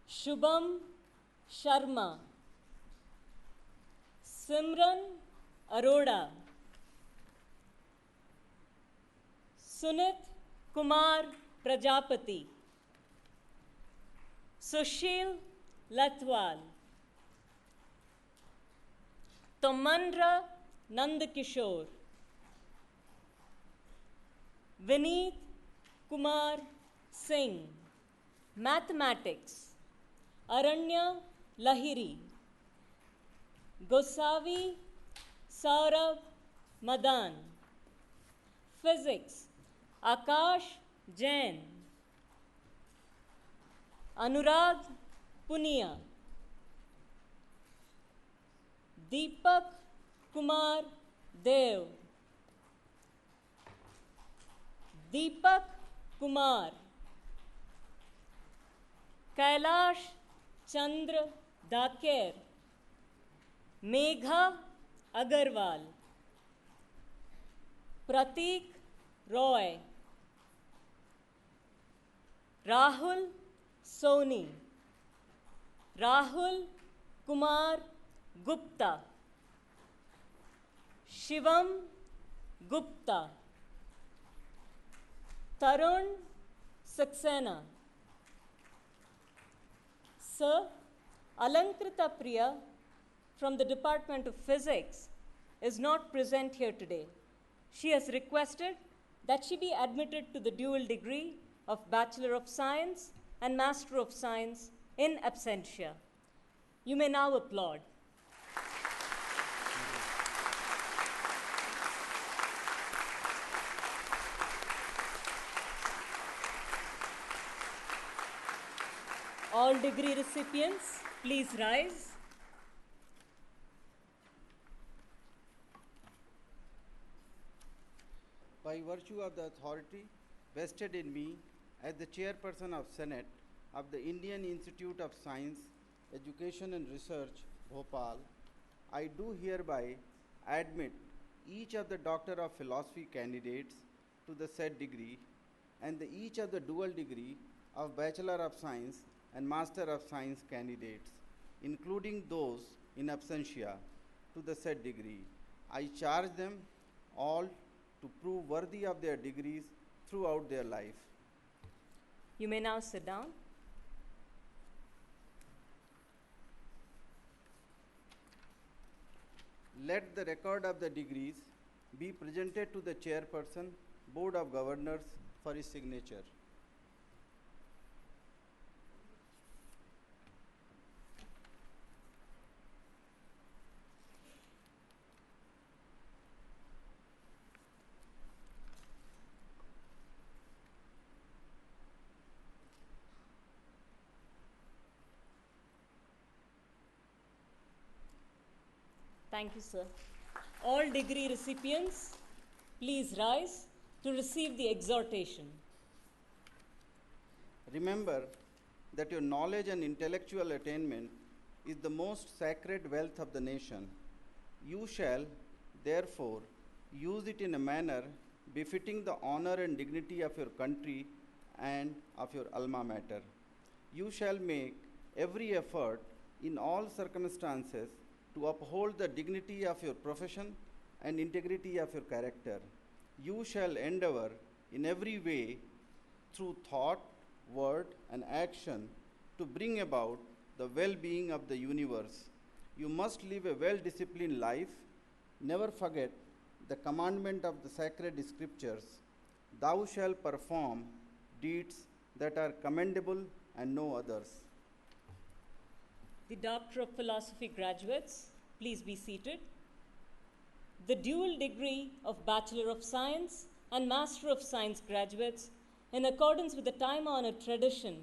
Speaker 2: Shubham Sharma. Simran Arora. Sunit Kumar Prajapati. Sushil Latwal. Tomandra Nandakishore. Vineet Kumar Singh. Mathematics, Aranya Lahiri. Gosavi Saurabh Madan. Physics, Akash Jain, Anurag Punia, Deepak Kumar Dev, Deepak Kumar, Kailash Chandra Daker, Megha Agarwal, Pratik Roy, Rahul Soni, Rahul Kumar Gupta, Shivam Gupta, Tarun Saxena. Sir, Alankrita Priya from the Department of Physics is not present here today. She has requested that she be admitted to the dual degree of Bachelor of Science and Master of Science in absentia. You may now applaud. All degree recipients, please rise.
Speaker 5: By virtue of the authority vested in me as the Chairperson of Senate of the Indian Institute of Science, Education and Research, Bhopal, I do hereby admit each of the Doctor of Philosophy candidates to the said degree and each of the dual degree of Bachelor of Science and Master of Science candidates, including those in absentia, to the said degree. I charge them all to prove worthy of their degrees throughout their life.
Speaker 2: You may now sit down.
Speaker 5: Let the record of the degrees be presented to the Chairperson, Board of Governors for his signature.
Speaker 2: Thank you, sir. All degree recipients, please rise to receive the exhortation.
Speaker 5: Remember that your knowledge and intellectual attainment is the most sacred wealth of the nation. You shall, therefore, use it in a manner befitting the honor and dignity of your country and of your alma mater. You shall make every effort in all circumstances to uphold the dignity of your profession and integrity of your character. You shall endeavor in every way through thought, word, and action to bring about the well-being of the universe. You must live a well-disciplined life. Never forget the commandment of the sacred scriptures. Thou shalt perform deeds that are commendable and no others.
Speaker 2: The Doctor of Philosophy graduates, please be seated. The dual degree of Bachelor of Science and Master of Science graduates, in accordance with the time-honored tradition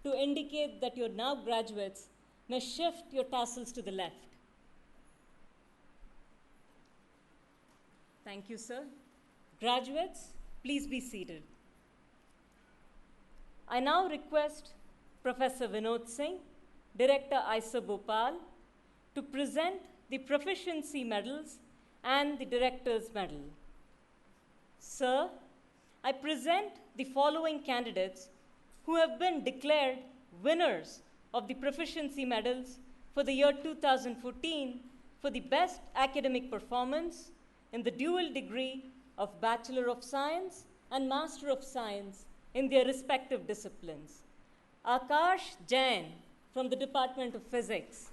Speaker 2: to indicate that you're now graduates, may shift your tassels to the left. Thank you, sir. Graduates, please be seated. I now request Professor Vinod Singh, Director IISER Bhopal, to present the Proficiency Medals and the Director's Medal. Sir, I present the following candidates who have been declared winners of the Proficiency Medals for the year 2014 for the best academic performance in the dual degree of Bachelor of Science and Master of Science in their respective disciplines. Akash Jain from the Department of Physics.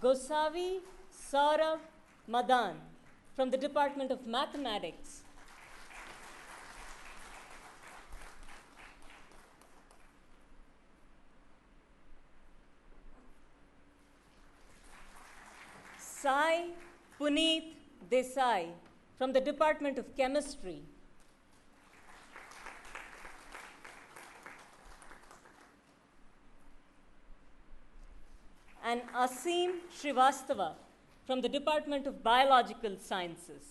Speaker 2: Gosavi Saurabh Madan from the Department of Mathematics. Sai Puneet Desai from the Department of Chemistry. And Asim Srivastava from the Department of Biological Sciences.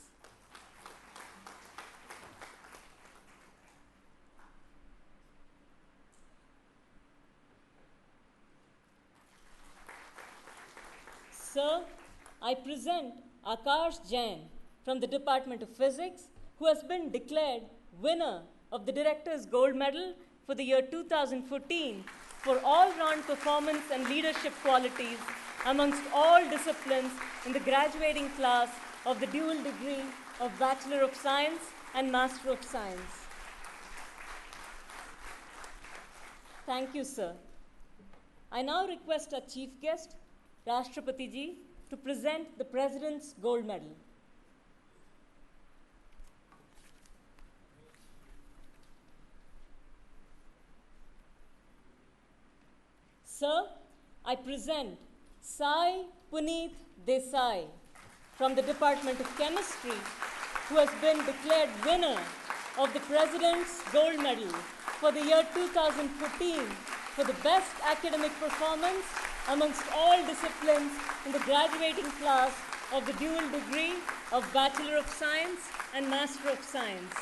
Speaker 2: Sir, I present Akash Jain from the Department of Physics, who has been declared winner of the Director's Gold Medal for the year 2014 for all-round performance and leadership qualities amongst all disciplines in the graduating class of the dual degree of Bachelor of Science and Master of Science. Thank you, sir. I now request our chief guest, Rashtrapati Ji, to present the President's Gold Medal. Sir, I present Sai Puneet Desai from the Department of Chemistry, who has been declared winner of the President's Gold Medal for the year 2014 for the best academic performance amongst all disciplines in the graduating class of the dual degree of Bachelor of Science and Master of Science.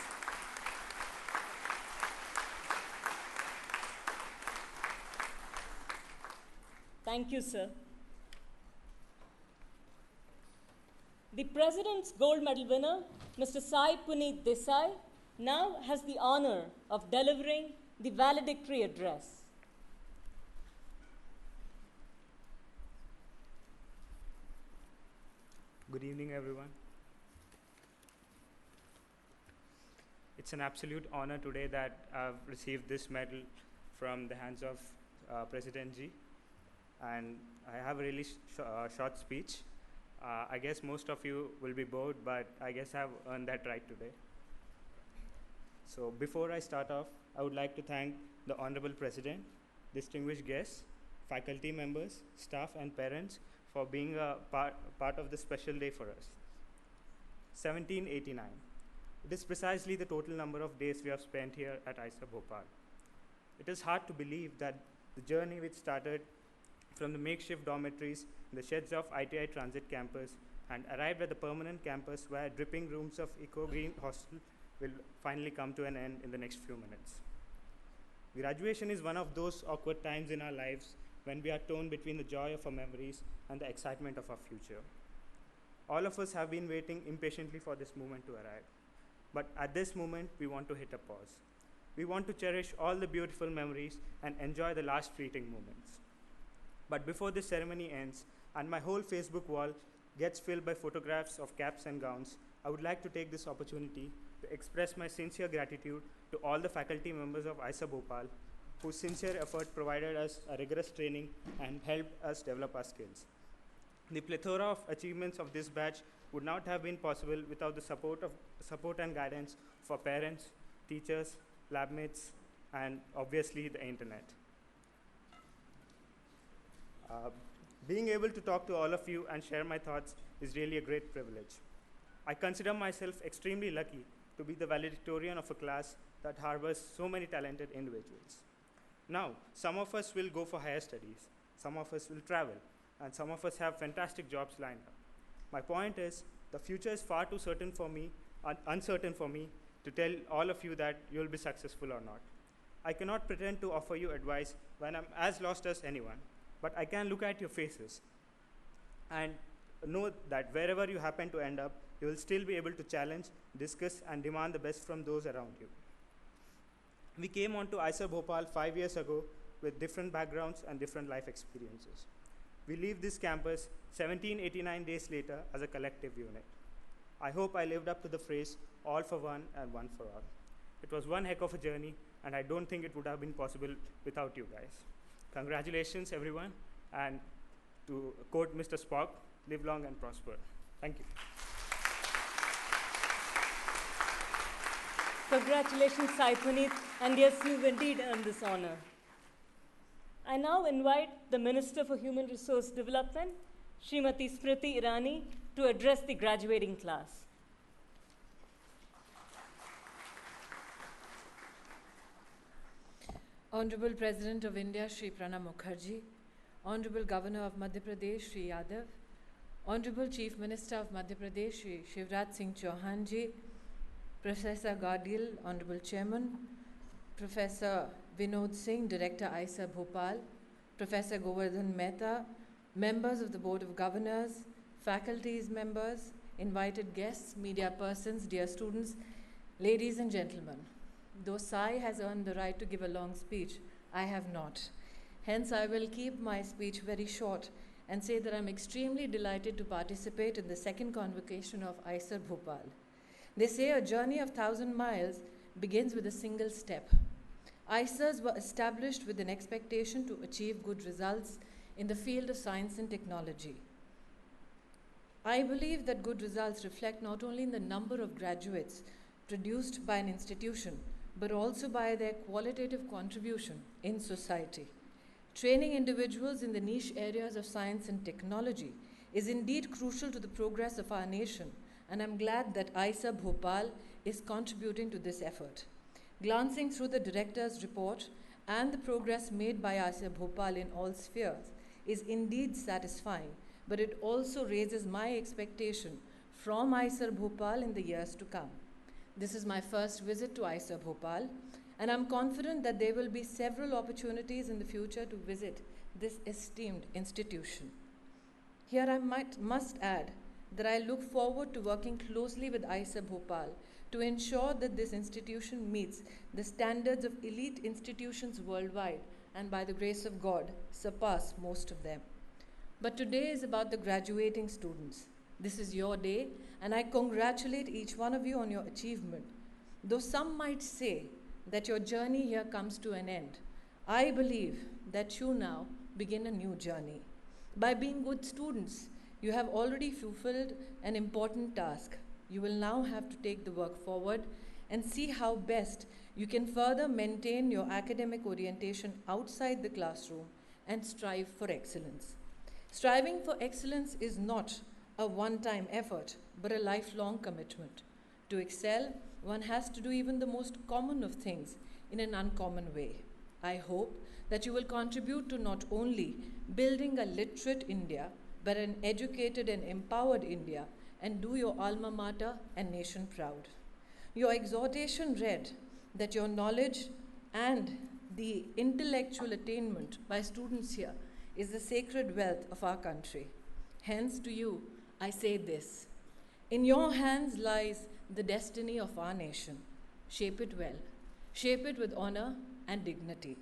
Speaker 2: Thank you, sir. The President's Gold Medal winner, Mr. Sai Puneet Desai, now has the honor of delivering the valedictory address.
Speaker 7: Good evening, everyone. It's an absolute honor today that I've received this medal from the hands of President Ji. And I have a really short speech. I guess most of you will be bored, but I guess I've earned that right today. So before I start off, I would like to thank the Honorable President, distinguished guests, faculty members, staff, and parents for being a part of this special day for us. 1789. It is precisely the total number of days we have spent here at IISER Bhopal. It is hard to believe that the journey which started from the makeshift dormitories in the sheds of ITI Transit Campus and arrived at the permanent campus where dripping rooms of eco-green hostel will finally come to an end in the next few minutes. Graduation is one of those awkward times in our lives when we are torn between the joy of our memories and the excitement of our future. All of us have been waiting impatiently for this moment to arrive. But at this moment, we want to hit a pause. We want to cherish all the beautiful memories and enjoy the last fleeting moments. But before this ceremony ends, and my whole Facebook wall gets filled by photographs of caps and gowns, I would like to take this opportunity to express my sincere gratitude to all the faculty members of IISER Bhopal, whose sincere effort provided us a rigorous training and helped us develop our skills. The plethora of achievements of this batch would not have been possible without the support and guidance for parents, teachers, lab mates, and obviously the internet. Being able to talk to all of you and share my thoughts is really a great privilege. I consider myself extremely lucky to be the valedictorian of a class that harbors so many talented individuals. Now, some of us will go for higher studies, some of us will travel, and some of us have fantastic jobs lined up. My point is, the future is far too uncertain for me to tell all of you that you'll be successful or not. I cannot pretend to offer you advice when I'm as lost as anyone, but I can look at your faces and know that wherever you happen to end up, you will still be able to challenge, discuss, and demand the best from those around you. We came onto IISER Bhopal 5 years ago with different backgrounds and different life experiences. We leave this campus 1789 days later as a collective unit. I hope I lived up to the phrase, all for one and one for all. It was one heck of a journey, and I don't think it would have been possible without you guys. Congratulations, everyone, and to quote Mr. Spock, live long and prosper. Thank you.
Speaker 2: Congratulations, Sai Puneet, and yes, you've indeed earned this honor. I now invite the Minister for Human Resource Development, Srimati Smriti Irani, to address the graduating class.
Speaker 8: Honorable President of India, Shri Pranab Mukherjee, Honorable Governor of Madhya Pradesh, Shri Yadav, Honorable Chief Minister of Madhya Pradesh, Shri Shivraj Singh Chauhan ji, Professor Gadgil, Honorable Chairman, Professor Vinod Singh, Director IISER Bhopal, Professor Govardhan Mehta, members of the Board of Governors, faculties members, invited guests, media persons, dear students, ladies and gentlemen. Though Sai has earned the right to give a long speech, I have not. Hence, I will keep my speech very short and say that I'm extremely delighted to participate in the second convocation of IISER Bhopal. They say a journey of 1,000 miles begins with a single step. IISERs were established with an expectation to achieve good results in the field of science and technology. I believe that good results reflect not only in the number of graduates produced by an institution, but also by their qualitative contribution in society. Training individuals in the niche areas of science and technology is indeed crucial to the progress of our nation, and I'm glad that IISER Bhopal is contributing to this effort. Glancing through the director's report and the progress made by IISER Bhopal in all spheres is indeed satisfying, but it also raises my expectation from IISER Bhopal in the years to come. This is my first visit to IISER Bhopal, and I'm confident that there will be several opportunities in the future to visit this esteemed institution. Here I must add that I look forward to working closely with IISER Bhopal to ensure that this institution meets the standards of elite institutions worldwide and, by the grace of God, surpass most of them. But today is about the graduating students. This is your day, and I congratulate each one of you on your achievement. Though some might say that your journey here comes to an end, I believe that you now begin a new journey. By being good students, you have already fulfilled an important task. You will now have to take the work forward and see how best you can further maintain your academic orientation outside the classroom and strive for excellence. Striving for excellence is not a one-time effort, but a lifelong commitment. To excel, one has to do even the most common of things in an uncommon way. I hope that you will contribute to not only building a literate India, but an educated and empowered India, and do your alma mater and nation proud. Your exhortation read that your knowledge and the intellectual attainment by students here is the sacred wealth of our country. Hence, to you, I say this: in your hands lies the destiny of our nation. Shape it well. Shape it with honor and dignity.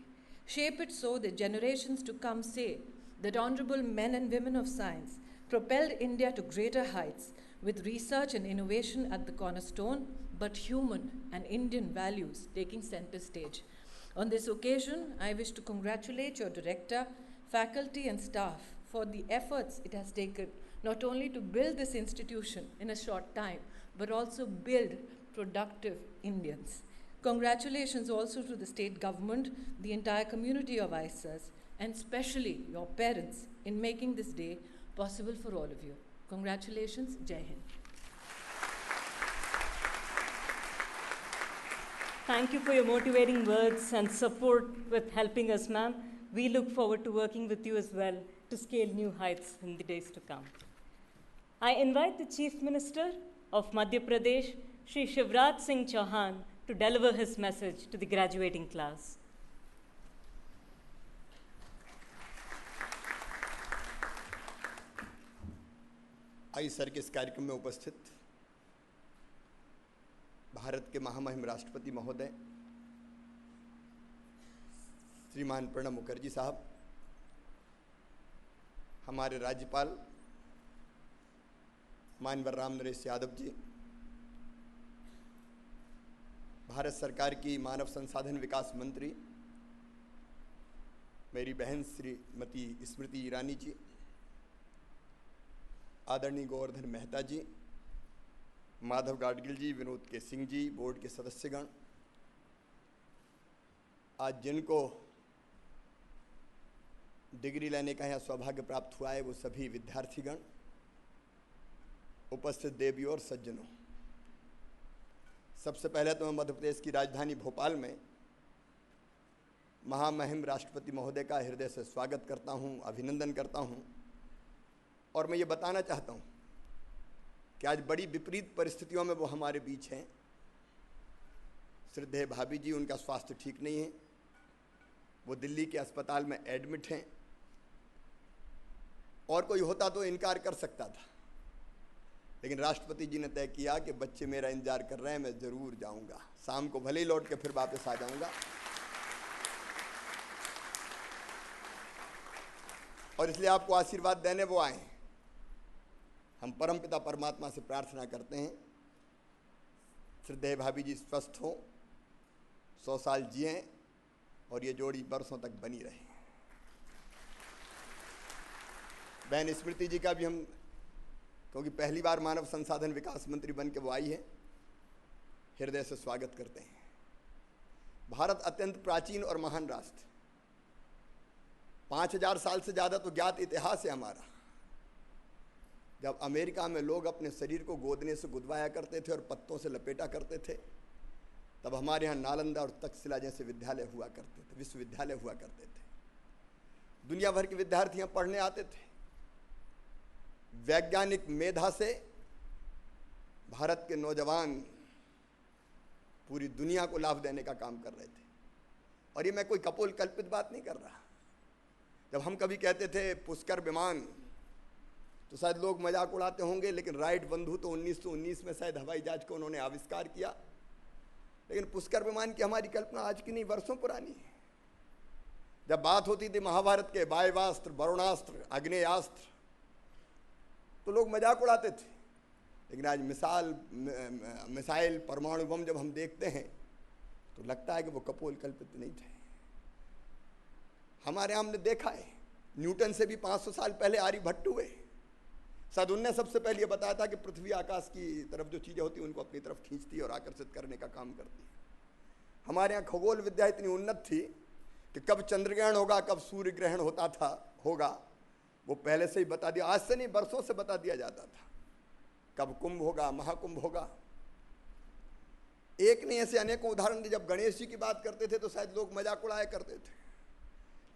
Speaker 8: Shape it so that generations to come say that honorable men and women of science propelled India to greater heights with research and innovation at the cornerstone, but human and Indian values taking center stage. On this occasion, I wish to congratulate your director, faculty, and staff for the efforts it has taken not only to build this institution in a short time, but also build productive Indians. Congratulations also to the state government, the entire community of IISERs, and especially your parents in making this day possible for all of you. Congratulations, Jai Hind.
Speaker 2: Thank you for your motivating words and support with helping us, ma'am. We look forward to working with you as well to scale new heights in the days to come. I invite the Chief Minister of Madhya Pradesh, Shri Shivraj Singh Chauhan, to deliver his message to the graduating class.
Speaker 9: IISER के इस कार्यक्रम में उपस्थित भारत के महामहिम राष्ट्रपति महोदय श्रीमान प्रणब मुखर्जी साहब, हमारे राज्यपाल मानवर राम नरेश यादव जी, भारत सरकार की मानव संसाधन विकास मंत्री मेरी बहन श्रीमती स्मृति ईरानी जी, आदरणीय गोवर्धन मेहता जी, माधव गाडगिल जी, विनोद के सिंह जी, बोर्ड के सदस्यगण, आज जिनको डिग्री लेने का यहाँ सौभाग्य प्राप्त हुआ है वो सभी विद्यार्थीगण, उपस्थित देवियों और सज्जनों, सबसे पहले तो मैं मध्य प्रदेश की राजधानी भोपाल में महामहिम राष्ट्रपति महोदय का हृदय से स्वागत करता हूँ, अभिनंदन करता हूँ। और मैं ये बताना चाहता हूँ कि आज बड़ी विपरीत परिस्थितियों में वो हमारे बीच हैं। श्रद्धेय भाभी जी, उनका स्वास्थ्य ठीक नहीं है, वो दिल्ली के अस्पताल में एडमिट हैं। और कोई होता तो इनकार कर सकता था, लेकिन राष्ट्रपति जी ने तय किया कि बच्चे मेरा इंतजार कर रहे हैं, मैं ज़रूर जाऊंगा, शाम को भले ही लौट के फिर वापस आ जाऊंगा। और इसलिए आपको आशीर्वाद देने वो आए। हम परमपिता परमात्मा से प्रार्थना करते हैं श्रद्धेय भाभी जी स्वस्थ हों, 100 साल जिएं और ये जोड़ी बरसों तक बनी रहे। बहन स्मृति जी का भी हम, क्योंकि पहली बार मानव संसाधन विकास मंत्री बन के वो आई है, हृदय से स्वागत करते हैं। भारत अत्यंत प्राचीन और महान राष्ट्र, 5000 साल से ज़्यादा तो ज्ञात इतिहास है हमारा। जब अमेरिका में लोग अपने शरीर को गोदने से गुदवाया करते थे और पत्तों से लपेटा करते थे, तब हमारे यहाँ नालंदा और तक्षशिला जैसे विद्यालय हुआ करते थे, विश्वविद्यालय हुआ करते थे। दुनिया भर के विद्यार्थी यहाँ पढ़ने आते थे। वैज्ञानिक मेधा से भारत के नौजवान पूरी दुनिया को लाभ देने का काम कर रहे थे। और ये मैं कोई कपोल कल्पित बात नहीं कर रहा। जब हम कभी कहते थे पुष्कर विमान, तो शायद लोग मजाक उड़ाते होंगे, लेकिन राइट बंधु तो 1919 में शायद हवाई जहाज को उन्होंने आविष्कार किया। लेकिन पुष्कर विमान की हमारी कल्पना आज की नहीं, वर्षों पुरानी है। जब बात होती थी महाभारत के वायवास्त्र, वरुणास्त्र, आग्नेयास्त्र, तो लोग मजाक उड़ाते थे। लेकिन आज मिसाइल, परमाणु बम जब हम देखते हैं तो लगता है कि वो कपोल कल्पित नहीं थे। हमारे हमने देखा है, न्यूटन से भी 500 साल पहले आर्यभट्ट हुए। शायद उनने सबसे पहले ये बताया था कि पृथ्वी आकाश की तरफ जो चीज़ें होती हैं उनको अपनी तरफ खींचती है और आकर्षित करने का काम करती है। हमारे यहाँ खगोल विद्या इतनी उन्नत थी कि कब चंद्रग्रहण होगा, कब सूर्य ग्रहण होगा, वो पहले से ही बता दिया। आज से नहीं, बरसों से बता दिया जाता था कब कुंभ होगा, महाकुंभ होगा। एक नहीं, ऐसे अनेकों उदाहरण थे। जब गणेश जी की बात करते थे तो शायद लोग मजाक उड़ाया करते थे,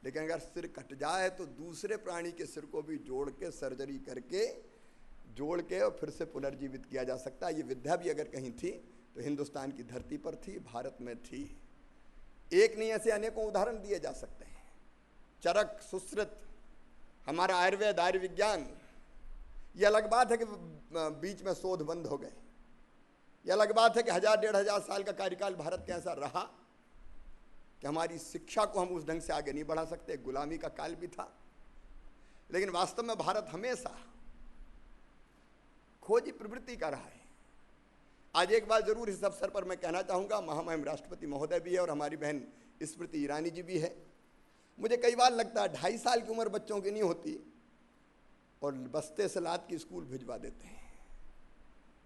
Speaker 9: लेकिन अगर सिर कट जाए तो दूसरे प्राणी के सिर को भी जोड़ के, सर्जरी करके जोड़ के और फिर से पुनर्जीवित किया जा सकता है। ये विद्या भी अगर कहीं थी तो हिंदुस्तान की धरती पर थी, भारत में थी। एक नहीं, ऐसे अनेकों उदाहरण दिए जा सकते हैं। चरक, सुश्रुत, हमारा आयुर्वेद, आयुर्विज्ञान, ये अलग बात है कि बीच में शोध बंद हो गए। ये अलग बात है कि 1000-1500 साल का कार्यकाल भारत का ऐसा रहा कि हमारी शिक्षा को हम उस ढंग से आगे नहीं बढ़ा सकते। गुलामी का काल भी था। लेकिन वास्तव में भारत हमेशा खोजी प्रवृत्ति का रहा है। आज एक बात जरूर इस अवसर पर मैं कहना चाहूँगा, महामहिम राष्ट्रपति महोदय भी है और हमारी बहन स्मृति ईरानी जी भी है। मुझे कई बार लगता है 2.5 साल की उम्र बच्चों की नहीं होती और बस्ते से लाद के स्कूल भिजवा देते हैं।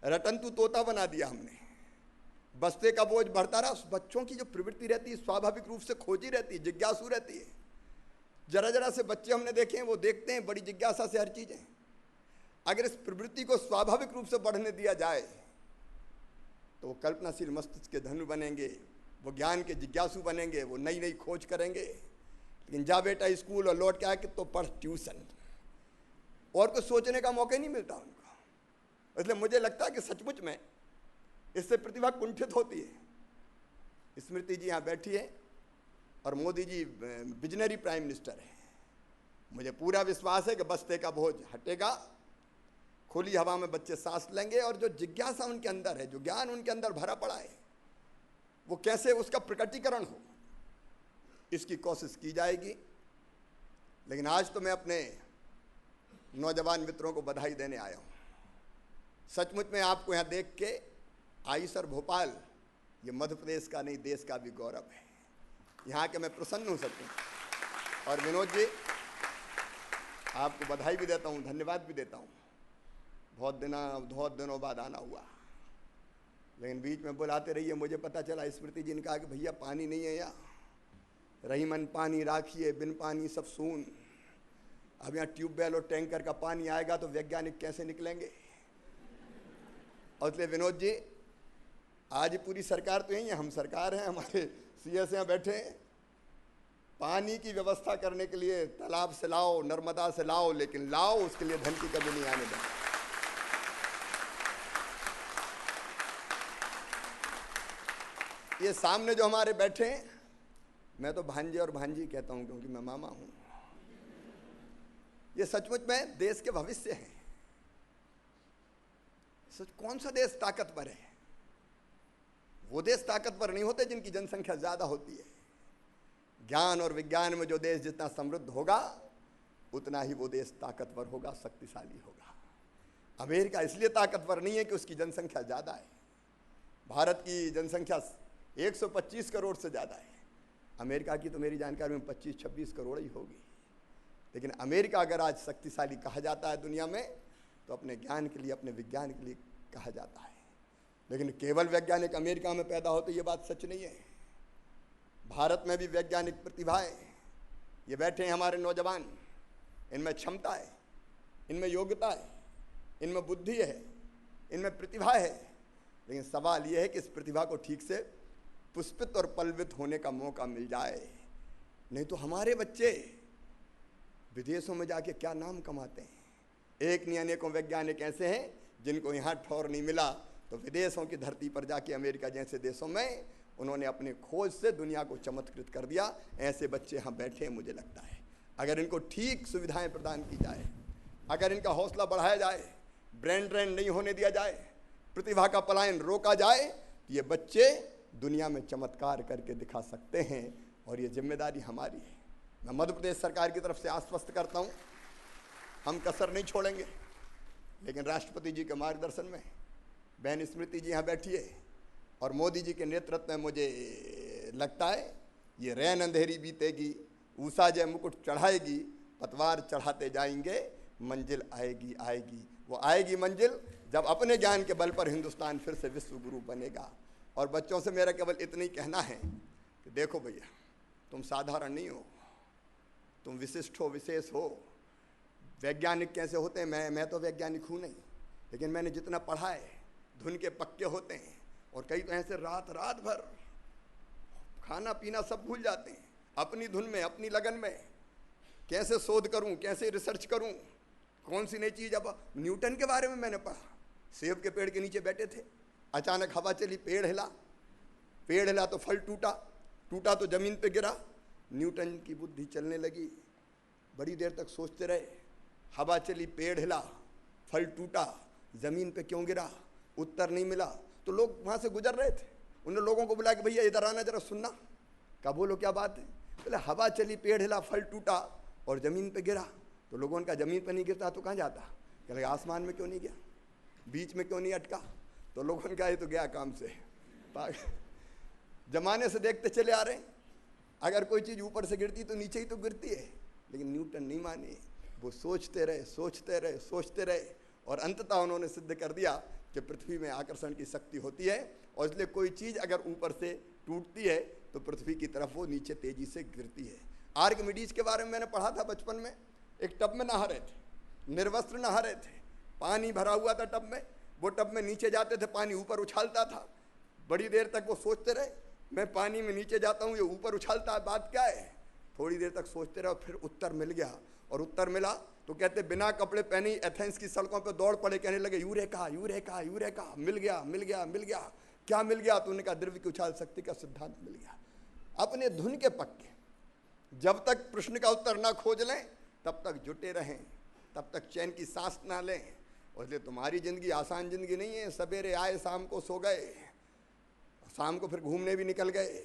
Speaker 9: रटंतु तोता बना दिया हमने। बस्ते का बोझ बढ़ता रहा। बच्चों की जो प्रवृत्ति रहती है स्वाभाविक रूप से खोजी रहती है, जिज्ञासु रहती है। जरा जरा से बच्चे हमने देखे हैं, वो देखते हैं बड़ी जिज्ञासा से हर चीज़ें। अगर इस प्रवृत्ति को स्वाभाविक रूप से बढ़ने दिया जाए तो वो कल्पनाशील मस्तिष्क के धनु बनेंगे, वो ज्ञान के जिज्ञासु बनेंगे, वो नई नई खोज करेंगे। लेकिन जा बेटा स्कूल और लौट के आए कि तो पढ़ ट्यूशन, और कुछ सोचने का मौका नहीं मिलता उनको। इसलिए मुझे लगता है कि सचमुच में इससे प्रतिभा कुंठित होती है। स्मृति जी यहाँ बैठी है और Modi ji visionary prime minister है। मुझे पूरा विश्वास है कि बस्ते का बोझ हटेगा, खुली हवा में बच्चे सांस लेंगे और जो जिज्ञासा उनके अंदर है, जो ज्ञान उनके अंदर भरा पड़ा है, वो कैसे उसका प्रकटीकरण हो, इसकी कोशिश की जाएगी। लेकिन आज तो मैं अपने नौजवान मित्रों को बधाई देने आया हूँ। सचमुच में आपको यहाँ देख के IISER भोपाल ये मध्य प्रदेश का नहीं, देश का भी गौरव है। यहाँ के मैं प्रसन्न हूँ सचमुच। और विनोद जी, आपको बधाई भी देता हूँ, धन्यवाद भी देता हूँ। बहुत दिनों बाद आना हुआ, लेकिन बीच में बुलाते रहिए। मुझे पता चला स्मृति जी ने कहा कि भैया पानी नहीं है यहाँ, रही मन पानी राखिए, बिन पानी सब सून। अब यहाँ ट्यूबवेल और टैंकर का पानी आएगा तो वैज्ञानिक कैसे निकलेंगे? और इसलिए विनोद जी, आज पूरी सरकार तो यही है, हम सरकार हैं, हमारे सीएस यहाँ बैठे हैं। पानी की व्यवस्था करने के लिए तालाब से लाओ, नर्मदा से लाओ, लेकिन लाओ, उसके लिए धन की कमी नहीं आने दें। ये सामने जो हमारे बैठे हैं, मैं तो भांजे और भांजी कहता हूं क्योंकि मैं मामा हूं। ये सचमुच में देश के भविष्य हैं। सच कौन सा देश ताकतवर है? वो देश ताकतवर नहीं होते जिनकी जनसंख्या ज्यादा होती है। ज्ञान और विज्ञान में जो देश जितना समृद्ध होगा उतना ही वो देश ताकतवर होगा, शक्तिशाली होगा। अमेरिका इसलिए ताकतवर नहीं है कि उसकी जनसंख्या ज्यादा है। भारत की जनसंख्या 125 करोड़ से ज़्यादा है। अमेरिका की तो मेरी जानकारी में 25-26 करोड़ ही होगी। लेकिन अमेरिका अगर आज शक्तिशाली कहा जाता है दुनिया में, तो अपने ज्ञान के लिए, अपने विज्ञान के लिए कहा जाता है। लेकिन केवल वैज्ञानिक अमेरिका में पैदा होते, ये बात सच नहीं है। भारत में भी वैज्ञानिक प्रतिभा है। ये बैठे हैं हमारे नौजवान, इनमें क्षमता है, इनमें योग्यता है, इनमें बुद्धि है, इनमें प्रतिभा है। लेकिन सवाल यह है कि इस प्रतिभा को ठीक से पुष्पित और पल्वित होने का मौका मिल जाए। नहीं तो हमारे बच्चे विदेशों में जाके क्या नाम कमाते हैं। एक नहीं अनेकों वैज्ञानिक ऐसे हैं जिनको यहाँ ठौर नहीं मिला तो विदेशों की धरती पर जाके अमेरिका जैसे देशों में उन्होंने अपने खोज से दुनिया को चमत्कृत कर दिया। ऐसे बच्चे यहाँ बैठे हैं। मुझे लगता है अगर इनको ठीक सुविधाएं प्रदान की जाए, अगर इनका हौसला बढ़ाया जाए, ब्रेन ड्रेन नहीं होने दिया जाए, प्रतिभा का पलायन रोका जाए, ये बच्चे दुनिया में चमत्कार करके दिखा सकते हैं। और ये जिम्मेदारी हमारी है। मैं मध्य प्रदेश सरकार की तरफ से आश्वस्त करता हूँ, हम कसर नहीं छोड़ेंगे। लेकिन राष्ट्रपति जी के मार्गदर्शन में बहन स्मृति जी यहाँ बैठी है और मोदी जी के नेतृत्व में मुझे लगता है ये रैन अंधेरी बीतेगी, ऊषा जय मुकुट चढ़ाएगी, पतवार चढ़ाते जाएंगे, मंजिल आएगी आएगी। वो आएगी मंजिल जब अपने ज्ञान के बल पर हिंदुस्तान फिर से विश्व गुरु बनेगा। और बच्चों से मेरा केवल इतना ही कहना है कि देखो भैया, तुम साधारण नहीं हो, तुम विशिष्ट हो, विशेष हो। वैज्ञानिक कैसे होते हैं? मैं तो वैज्ञानिक हूँ नहीं, लेकिन मैंने जितना पढ़ा है, धुन के पक्के होते हैं। और कई तो ऐसे रात रात भर खाना पीना सब भूल जाते हैं, अपनी धुन में, अपनी लगन में। कैसे शोध करूं, कैसे रिसर्च करूं, कौन सी नई चीज़। अब न्यूटन के बारे में मैंने पढ़ा, सेब के पेड़ के नीचे बैठे थे, अचानक हवा चली, पेड़ हिला तो फल टूटा तो जमीन पे गिरा। न्यूटन की बुद्धि चलने लगी, बड़ी देर तक सोचते रहे, हवा चली, पेड़ हिला, फल टूटा, जमीन पे क्यों गिरा, उत्तर नहीं मिला। तो लोग वहाँ से गुजर रहे थे, उन्होंने लोगों को बुलाया कि भैया इधर आना, जरा सुनना। कहा बोलो क्या बात है? बोले हवा चली, पेड़ हिला, फल टूटा और ज़मीन पे गिरा। तो लोगों ने कहा ज़मीन पे नहीं गिरता तो कहाँ जाता? कह लगा आसमान में क्यों नहीं गया, बीच में क्यों नहीं अटका? तो लोगों ने कहा ये तो गया काम से। जमाने से देखते चले आ रहे हैं, अगर कोई चीज़ ऊपर से गिरती तो नीचे ही तो गिरती है। लेकिन न्यूटन नहीं माने, वो सोचते रहे और अंततः उन्होंने सिद्ध कर दिया कि पृथ्वी में आकर्षण की शक्ति होती है और इसलिए कोई चीज़ अगर ऊपर से टूटती है तो पृथ्वी की तरफ वो नीचे तेजी से गिरती है। आर्किमिडीज के बारे में मैंने पढ़ा था बचपन में। एक टब में नहा रहे थे, निर्वस्त्र नहा रहे थे, पानी भरा हुआ था टब में। वो टब में नीचे जाते थे, पानी ऊपर उछालता था। बड़ी देर तक वो सोचते रहे, मैं पानी में नीचे जाता हूँ, ये ऊपर उछालता है, बात क्या है? थोड़ी देर तक सोचते रहे और फिर उत्तर मिल गया। और उत्तर मिला तो कहते बिना कपड़े पहने एथेंस की सड़कों पर दौड़ पड़े, कहने लगे यूरेका यूरेका यूरेका, मिल गया मिल गया मिल गया। क्या मिल गया? तो उन्होंने कहा द्रव्य की उछाल शक्ति का सिद्धांत मिल गया। अपने धुन के पक्के, जब तक प्रश्न का उत्तर ना खोज लें तब तक जुटे रहें, तब तक चैन की सांस ना लें। और इसलिए तुम्हारी ज़िंदगी आसान ज़िंदगी नहीं है। सवेरे आए, शाम को सो गए, शाम को फिर घूमने भी निकल गए,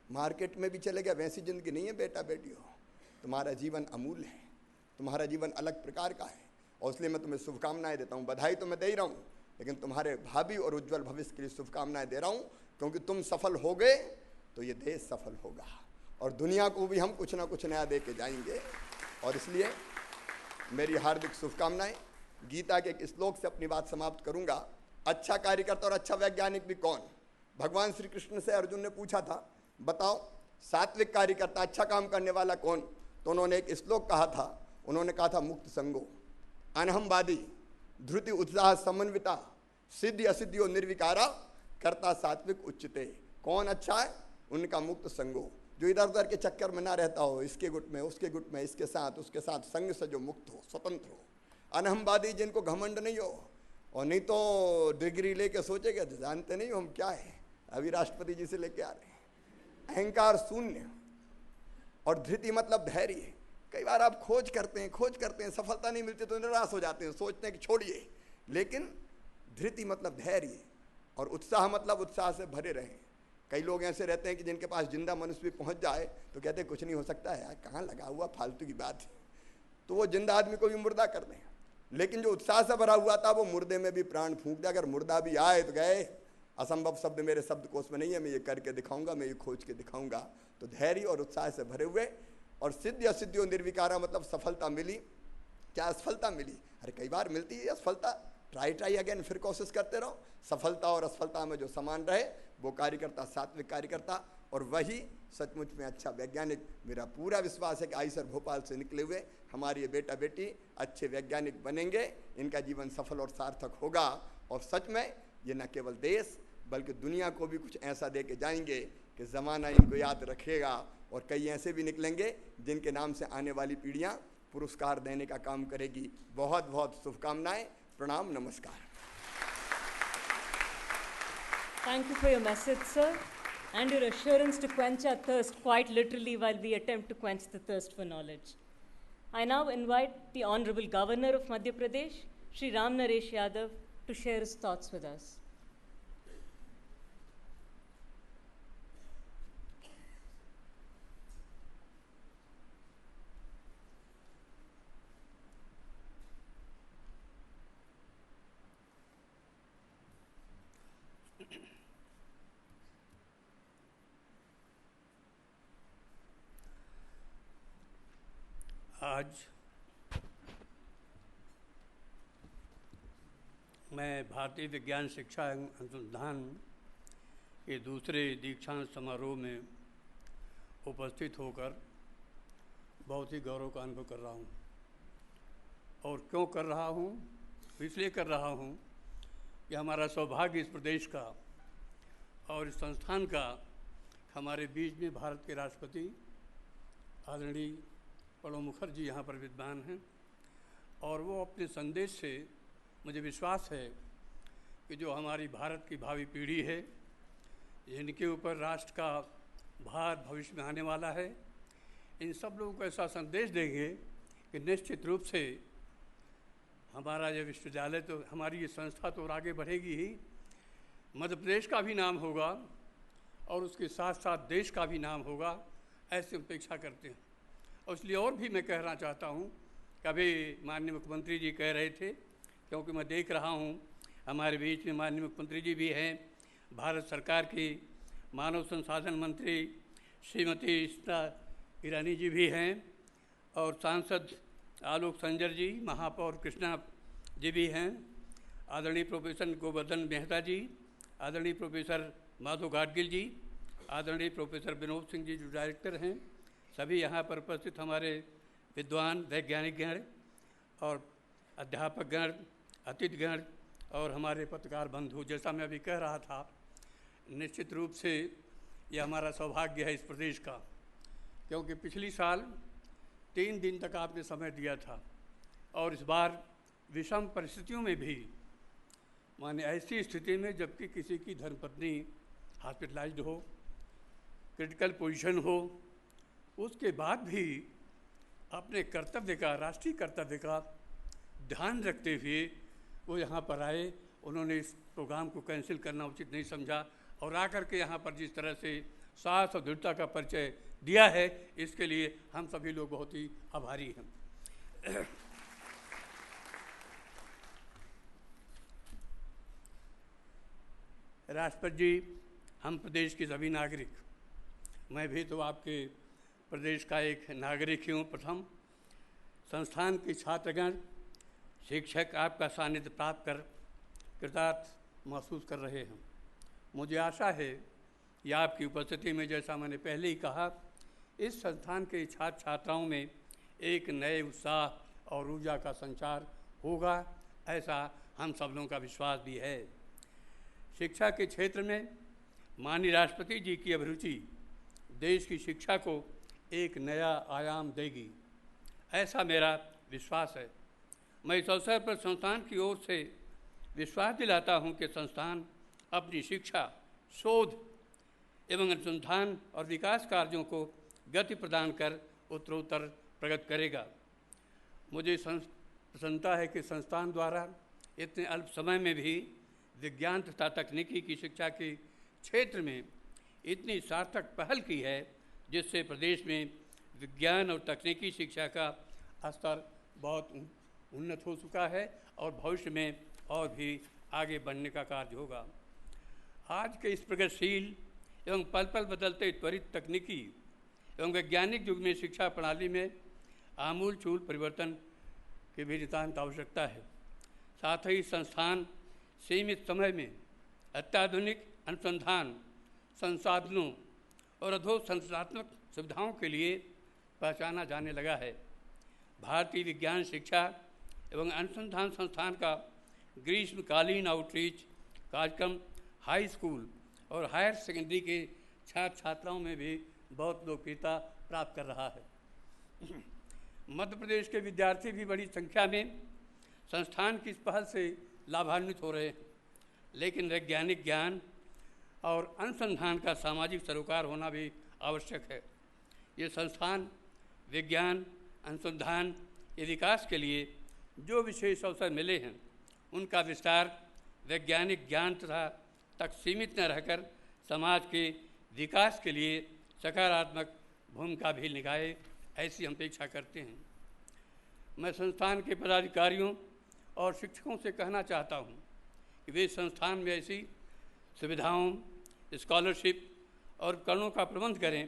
Speaker 9: मार्केट में भी चले गए, वैसी ज़िंदगी नहीं है बेटा बेटियों। तुम्हारा जीवन अमूल्य है, तुम्हारा जीवन अलग प्रकार का है। और इसलिए मैं तुम्हें शुभकामनाएं देता हूँ। बधाई तो मैं दे ही रहा हूँ, लेकिन तुम्हारे भावी और उज्जवल भविष्य के लिए शुभकामनाएं दे रहा हूँ, क्योंकि तुम सफल हो गए तो ये देश सफल होगा और दुनिया को भी हम कुछ ना कुछ नया दे के जाएंगे। और इसलिए मेरी हार्दिक शुभकामनाएं। गीता के एक श्लोक से अपनी बात समाप्त करूंगा। अच्छा कार्यकर्ता और अच्छा वैज्ञानिक भी कौन? भगवान श्री कृष्ण से अर्जुन ने पूछा था, बताओ सात्विक कार्यकर्ता, अच्छा काम करने वाला कौन? तो उन्होंने एक श्लोक कहा था, उन्होंने कहा था मुक्त संगो, अनहमवादी, धृति उत्साह समन्विता, सिद्धि असिद्धियों निर्विकारा, कर्ता सात्विक उच्चते। कौन अच्छा है? उनका मुक्त संगो, जो इधर उधर के चक्कर में ना रहता हो, इसके गुट में उसके गुट में, इसके साथ उसके साथ, संग से जो मुक्त हो, स्वतंत्र हो। अनहमवादी, जिनको घमंड नहीं हो, और नहीं तो डिग्री लेके सोचेगा जानते नहीं हो हम क्या है, अभी राष्ट्रपति जी से लेके आ रहे हैं। अहंकार शून्य, और धृति मतलब धैर्य। कई बार आप खोज करते हैं, सफलता नहीं मिलती तो निराश हो जाते हैं, सोचते हैं कि छोड़िए, लेकिन धृति मतलब धैर्य, और उत्साह मतलब उत्साह से भरे रहें। कई लोग ऐसे रहते हैं कि जिनके पास जिंदा मनुष्य भी पहुंच जाए तो कहते हैं कुछ नहीं हो सकता है, कहाँ लगा हुआ, फालतू की बात है, तो वो जिंदा आदमी को भी मुर्दा कर दें। लेकिन जो उत्साह से भरा हुआ था वो मुर्दे में भी प्राण फूंक दे। अगर मुर्दा भी आए तो गए, असंभव शब्द मेरे शब्दकोश में नहीं है, मैं ये करके दिखाऊंगा, मैं ये खोज के दिखाऊंगा। तो धैर्य और उत्साह से भरे हुए, और सिद्धि असिद्धियों निर्विकारा मतलब सफलता मिली, क्या असफलता मिली? अरे कई बार मिलती है असफलता, ट्राई अगेन, फिर कोशिश करते रहो। सफलता और असफलता में जो समान रहे वो कार्यकर्ता, सात्विक कार्यकर्ता, और वही सचमुच में अच्छा वैज्ञानिक। मेरा पूरा विश्वास है कि आईसर भोपाल से निकले हुए हमारे ये बेटा बेटी अच्छे वैज्ञानिक बनेंगे, इनका जीवन सफल और सार्थक होगा, और सच में ये न केवल देश बल्कि दुनिया को भी कुछ ऐसा दे के जाएंगे कि ज़माना इनको याद रखेगा, और कई ऐसे भी निकलेंगे जिनके नाम से आने वाली पीढ़ियाँ पुरस्कार देने का काम करेगी। बहुत बहुत शुभकामनाएं, प्रणाम, नमस्कार।
Speaker 2: Thank you for your message, sir, and your assurance to quench our thirst quite literally while we attempt to quench the thirst for knowledge. I now invite the Honorable Governor of Madhya Pradesh, Shri Ram Naresh Yadav, to share his thoughts with us.
Speaker 10: आज मैं भारतीय विज्ञान शिक्षा एवं अनुसंधान के दूसरे दीक्षांत समारोह में उपस्थित होकर बहुत ही गौरव का अनुभव कर रहा हूँ। और क्यों कर रहा हूँ? इसलिए कर रहा हूँ कि हमारा सौभाग्य इस प्रदेश का और इस संस्थान का, हमारे बीच में भारत के राष्ट्रपति आदरणीय प्रणब मुखर्जी यहाँ पर विद्वान हैं, और वो अपने संदेश से, मुझे विश्वास है कि जो हमारी भारत की भावी पीढ़ी है, जिनके ऊपर राष्ट्र का भार भविष्य में आने वाला है, इन सब लोगों को ऐसा संदेश देंगे कि निश्चित रूप से हमारा ये विश्वविद्यालय, तो हमारी ये संस्था तो आगे बढ़ेगी ही, मध्य प्रदेश का भी नाम होगा और उसके साथ साथ देश का भी नाम होगा, ऐसी अपेक्षा करते हैं। और इसलिए और भी मैं कहना चाहता हूँ, कभी माननीय मुख्यमंत्री जी कह रहे थे, क्योंकि मैं देख रहा हूँ हमारे बीच में माननीय मुख्यमंत्री जी भी हैं, भारत सरकार की मानव संसाधन मंत्री श्रीमती स्मृति ईरानी जी भी हैं, और सांसद आलोक संजर जी, महापौर कृष्णा जी भी हैं, आदरणीय प्रोफेसर गोवर्धन मेहता जी, आदरणीय प्रोफेसर माधव गाडगिल जी, आदरणीय प्रोफेसर विनोद सिंह जी जो डायरेक्टर हैं, सभी यहाँ पर उपस्थित हमारे विद्वान वैज्ञानिकगण और अध्यापकगण, अतिथिगण और हमारे पत्रकार बंधु। जैसा मैं अभी कह रहा था, निश्चित रूप से यह हमारा सौभाग्य है इस प्रदेश का, क्योंकि पिछली साल 3 दिन तक आपने समय दिया था, और इस बार विषम परिस्थितियों में भी, माने ऐसी स्थिति में जबकि किसी की धर्मपत्नी हॉस्पिटलाइज्ड हो, क्रिटिकल पोजीशन हो, उसके बाद भी अपने कर्तव्य का, राष्ट्रीय कर्तव्य का ध्यान रखते हुए वो यहाँ पर आए। उन्होंने इस प्रोग्राम को कैंसिल करना उचित नहीं समझा, और आकर के यहाँ पर जिस तरह से साहस और दृढ़ता का परिचय दिया है, इसके लिए हम सभी लोग बहुत ही आभारी हैं। राष्ट्रपति जी, हम प्रदेश के सभी नागरिक, मैं भी तो आपके प्रदेश का एक नागरिक ही हूँ। प्रथम संस्थान के छात्रगण, शिक्षक आपका सानिध्य प्राप्त कर कृतार्थ महसूस कर रहे हैं। मुझे आशा है कि आपकी उपस्थिति में, जैसा मैंने पहले ही कहा, इस संस्थान के छात्र छात्राओं में एक नए उत्साह और ऊर्जा का संचार होगा, ऐसा हम सब लोगों का विश्वास भी है। शिक्षा के क्षेत्र में माननीय राष्ट्रपति जी की अभिरुचि देश की शिक्षा को एक नया आयाम देगी, ऐसा मेरा विश्वास है। मैं इस अवसर पर संस्थान की ओर से विश्वास दिलाता हूं कि संस्थान अपनी शिक्षा, शोध एवं अनुसंधान और विकास कार्यों को गति प्रदान कर उत्तरोत्तर प्रगति करेगा। मुझे प्रसन्नता है कि संस्थान द्वारा इतने अल्प समय में भी विज्ञान तथा तकनीकी की शिक्षा के क्षेत्र में इतनी सार्थक पहल की है, जिससे प्रदेश में विज्ञान और तकनीकी शिक्षा का स्तर बहुत उन्नत हो चुका है और भविष्य में और भी आगे बढ़ने का कार्य होगा। आज के इस प्रगतिशील एवं पल पल बदलते त्वरित तकनीकी एवं वैज्ञानिक युग में शिक्षा प्रणाली में आमूल चूल परिवर्तन की भी नितांत आवश्यकता है। साथ ही संस्थान सीमित समय में अत्याधुनिक अनुसंधान संसाधनों और अधोसंरचनात्मक सुविधाओं के लिए पहचाना जाने लगा है। भारतीय विज्ञान शिक्षा एवं अनुसंधान संस्थान का ग्रीष्मकालीन आउटरीच कार्यक्रम हाई स्कूल और हायर सेकेंडरी के छात्र छात्राओं में भी बहुत लोकप्रियता प्राप्त कर रहा है। मध्य प्रदेश के विद्यार्थी भी बड़ी संख्या में संस्थान की इस पहल से लाभान्वित हो रहे हैं, लेकिन वैज्ञानिक ज्ञान और अनुसंधान का सामाजिक सरोकार होना भी आवश्यक है। ये संस्थान विज्ञान, अनुसंधान के विकास के लिए जो विशेष अवसर मिले हैं, उनका विस्तार वैज्ञानिक ज्ञान तक सीमित न रहकर समाज के विकास के लिए सकारात्मक भूमिका भी निभाए, ऐसी हम अपेक्षा करते हैं। मैं संस्थान के पदाधिकारियों और शिक्षकों से कहना चाहता हूं कि वे संस्थान में ऐसी सुविधाओं, स्कॉलरशिप और उपकरणों का प्रबंध करें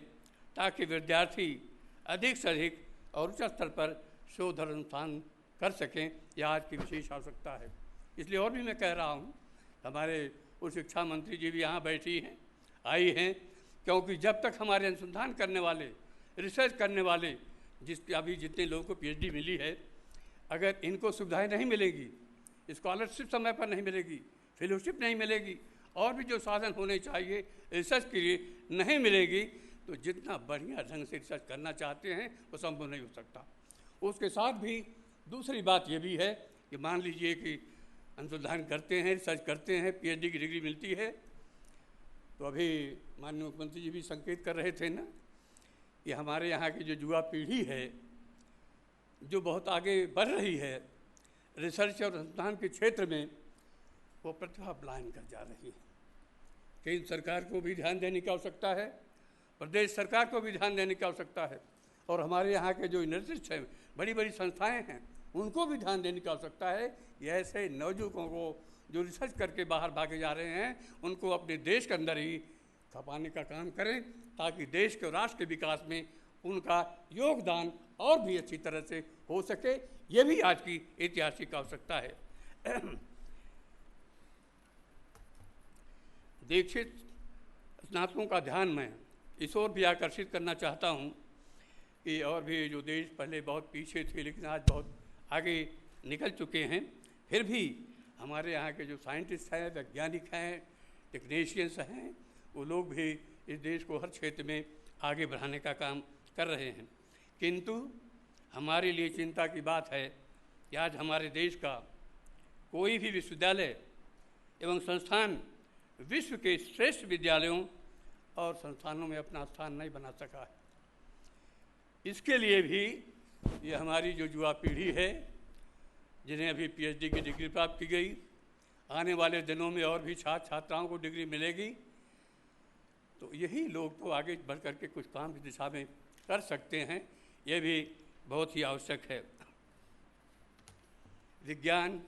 Speaker 10: ताकि विद्यार्थी अधिक से अधिक और उच्च स्तर पर शोध और अनुसंधान कर सकें। यह आज की विशेष आवश्यकता है। इसलिए और भी मैं कह रहा हूँ, हमारे उच्च शिक्षा मंत्री जी भी यहाँ बैठी हैं, आई हैं, क्योंकि जब तक हमारे अनुसंधान करने वाले, रिसर्च करने वाले, अभी जितने लोगों को पीएचडी मिली है, अगर इनको सुविधाएं नहीं मिलेगी, स्कॉलरशिप समय पर नहीं मिलेगी, फेलोशिप नहीं मिलेगी, और भी जो साधन होने चाहिए रिसर्च के लिए नहीं मिलेगी, तो जितना बढ़िया ढंग से रिसर्च करना चाहते हैं वो संभव नहीं हो सकता। उसके साथ भी दूसरी बात ये भी है कि मान लीजिए कि अनुसंधान करते हैं, रिसर्च करते हैं, पीएचडी की डिग्री मिलती है, तो अभी माननीय मुख्यमंत्री जी भी संकेत कर रहे थे ना कि हमारे यहाँ की जो युवा पीढ़ी है, जो बहुत आगे बढ़ रही है रिसर्च और अनुसंधान के क्षेत्र में, वो प्रतिभा पलायन कर जा रही है। केंद्र सरकार को भी ध्यान देने की आवश्यकता है, प्रदेश सरकार को भी ध्यान देने की आवश्यकता है, और हमारे यहाँ के जो यूनिवर्सिटीज हैं, बड़ी बड़ी संस्थाएं हैं, उनको भी ध्यान देने की आवश्यकता है कि ऐसे नवयुवकों को जो रिसर्च करके बाहर भागे जा रहे हैं, उनको अपने देश के अंदर ही खपाने का काम करें, ताकि देश के और राष्ट्र के विकास में उनका योगदान और भी अच्छी तरह से हो सके। ये भी आज की ऐतिहासिक आवश्यकता है। दीक्षित स्नातकों का ध्यान मैं इस ओर भी आकर्षित करना चाहता हूँ कि और भी जो देश पहले बहुत पीछे थे लेकिन आज बहुत आगे निकल चुके हैं, फिर भी हमारे यहाँ के जो साइंटिस्ट हैं, वैज्ञानिक हैं, टेक्नीशियंस हैं, वो लोग भी इस देश को हर क्षेत्र में आगे बढ़ाने का काम कर रहे हैं। किंतु हमारे लिए चिंता की बात है कि आज हमारे देश का कोई भी विश्वविद्यालय एवं संस्थान विश्व के श्रेष्ठ विद्यालयों और संस्थानों में अपना स्थान नहीं बना सका है। इसके लिए भी ये हमारी जो युवा पीढ़ी है, जिन्हें अभी पीएचडी की डिग्री प्राप्त की गई, आने वाले दिनों में और भी छात्र छात्राओं को डिग्री मिलेगी, तो यही लोग तो आगे बढ़ करके कुछ काम की दिशा में कर सकते हैं। ये भी बहुत ही आवश्यक है। विज्ञान,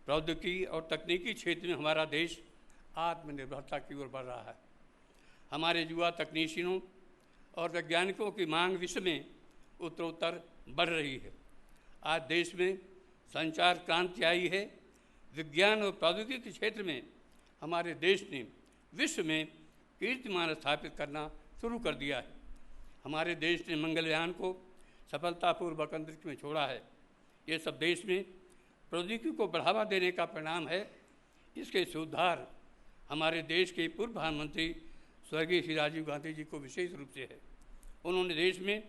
Speaker 10: प्रौद्योगिकी और तकनीकी क्षेत्र में हमारा देश आत्मनिर्भरता की ओर बढ़ रहा है। हमारे युवा तकनीशियनों और वैज्ञानिकों की मांग विश्व में उत्तरोत्तर बढ़ रही है। आज देश में संचार क्रांति आई है। विज्ञान और प्रौद्योगिकी के क्षेत्र में हमारे देश ने विश्व में कीर्तिमान स्थापित करना शुरू कर दिया है। हमारे देश ने मंगलयान को सफलतापूर्वक अंतरिक्ष में छोड़ा है। ये सब देश में प्रौद्योगिकी को बढ़ावा देने का परिणाम है। इसके सुधार हमारे देश के पूर्व प्रधानमंत्री स्वर्गीय श्री राजीव गांधी जी को विशेष रूप से है। उन्होंने देश में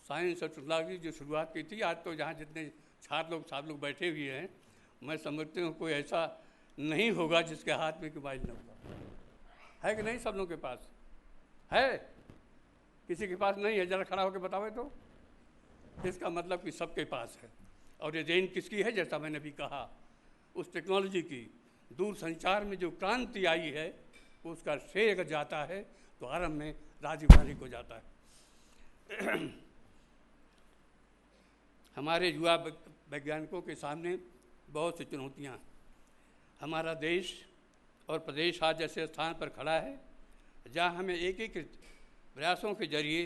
Speaker 10: साइंस और टेक्नोलॉजी जो शुरुआत की थी, आज तो जहाँ जितने छात्र लोग बैठे हुए हैं, मैं समझती हूँ कोई ऐसा नहीं होगा जिसके हाथ में मोबाइल न होगा। है कि नहीं? सब लोगों के पास है, किसी के पास नहीं है? जरा खड़ा होकर बताओ तो। इसका मतलब कि सबके पास है। और ये देन किसकी है? जैसा मैंने भी कहा, उस टेक्नोलॉजी की, दूर संचार में जो क्रांति आई है, उसका श्रेय अगर जाता है तो आरंभ में राजीव गांधी को जाता है। हमारे युवा वैज्ञानिकों के सामने बहुत सी चुनौतियाँ। हमारा देश और प्रदेश आज ऐसे स्थान पर खड़ा है जहाँ हमें एकीकृत प्रयासों के जरिए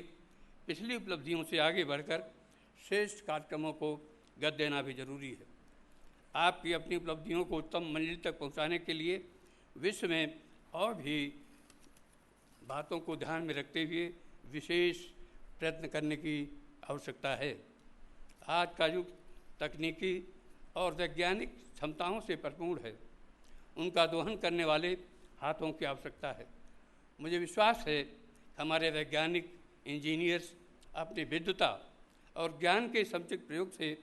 Speaker 10: पिछली उपलब्धियों से आगे बढ़कर श्रेष्ठ कार्यक्रमों को गति देना भी जरूरी है। आपकी अपनी उपलब्धियों को उत्तम मंजिल तक पहुंचाने के लिए विश्व में और भी बातों को ध्यान में रखते हुए विशेष प्रयत्न करने की आवश्यकता है। आज का युग तकनीकी और वैज्ञानिक क्षमताओं से भरपूर है। उनका दोहन करने वाले हाथों की आवश्यकता है। मुझे विश्वास है हमारे वैज्ञानिक इंजीनियर्स अपनी विद्वता और ज्ञान के समुचित प्रयोग से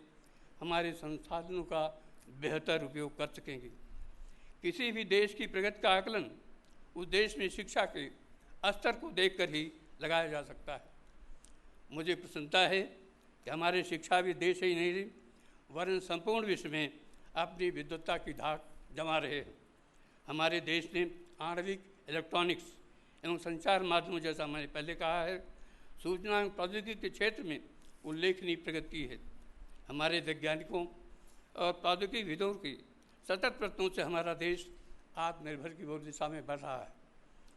Speaker 10: हमारे संसाधनों का बेहतर उपयोग कर सकेंगे। किसी भी देश की प्रगति का आकलन उस देश में शिक्षा के स्तर को देखकर ही लगाया जा सकता है। मुझे प्रसन्नता है कि हमारे शिक्षाविद देश ही नहीं वरन संपूर्ण विश्व में अपनी विद्वता की धाक जमा रहे हैं। हमारे देश ने आणविक, इलेक्ट्रॉनिक्स एवं संचार माध्यमों, जैसा मैंने पहले कहा है, सूचना एवं प्रौद्योगिकी के क्षेत्र में उल्लेखनीय प्रगति की है। हमारे वैज्ञानिकों और प्रौद्योगिकीविदों की सतत प्रयत्नों से हमारा देश आत्मनिर्भर की ओर दिशा में बढ़ रहा है।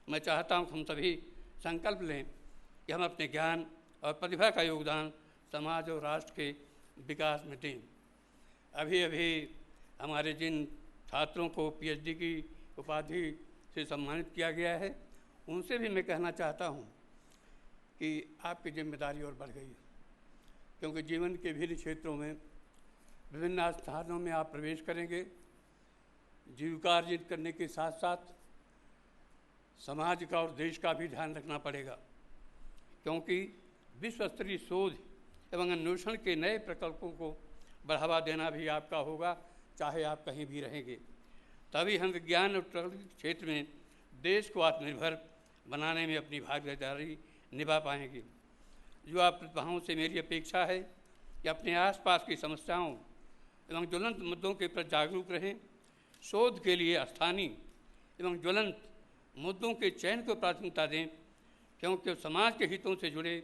Speaker 10: मैं चाहता हूँ कि हम सभी संकल्प लें कि हम अपने ज्ञान और प्रतिभा का योगदान समाज और राष्ट्र के विकास में दें। अभी अभी हमारे जिन छात्रों को पीएचडी की उपाधि से सम्मानित किया गया है, उनसे भी मैं कहना चाहता हूँ कि आपकी जिम्मेदारी और बढ़ गई है, क्योंकि जीवन के विभिन्न क्षेत्रों में विभिन्न स्थानों में आप प्रवेश करेंगे। जीविका अर्जित करने के साथ साथ समाज का और देश का भी ध्यान रखना पड़ेगा, क्योंकि विश्व स्तरीय शोध एवं अन्वेषण के नए प्रकल्पों को बढ़ावा देना भी आपका होगा, चाहे आप कहीं भी रहेंगे। तभी हम विज्ञान और प्रौद्योगिकी क्षेत्र में देश को आत्मनिर्भर बनाने में अपनी भागीदारी निभा पाएंगे। युवा प्रतिभाओं से मेरी अपेक्षा है कि अपने आसपास की समस्याओं एवं ज्वलंत मुद्दों के प्रति जागरूक रहें। शोध के लिए स्थानीय एवं ज्वलंत मुद्दों के चयन को प्राथमिकता दें, क्योंकि समाज के हितों से जुड़े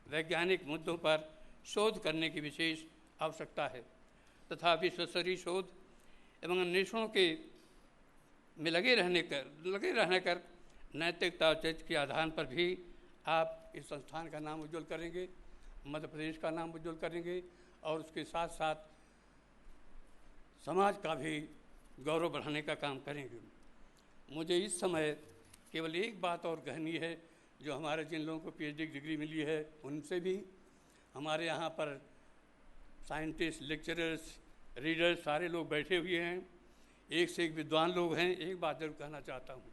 Speaker 10: वैज्ञानिक मुद्दों पर शोध करने की विशेष आवश्यकता है तथा विश्वस्तरीय शोध एवं अन्वेषणों के में लगे रहने कर नैतिकता और चरित्र के आधार पर भी आप इस संस्थान का नाम उज्ज्वल करेंगे, मध्य प्रदेश का नाम उज्ज्वल करेंगे और उसके साथ साथ समाज का भी गौरव बढ़ाने का काम करेंगे। मुझे इस समय केवल एक बात और कहनी है, जो हमारे जिन लोगों को पीएचडी की डिग्री मिली है उनसे भी, हमारे यहाँ पर साइंटिस्ट, लेक्चरर्स, रीडर्स सारे लोग बैठे हुए हैं, एक से एक विद्वान लोग हैं। एक बात जरूर कहना चाहता हूँ,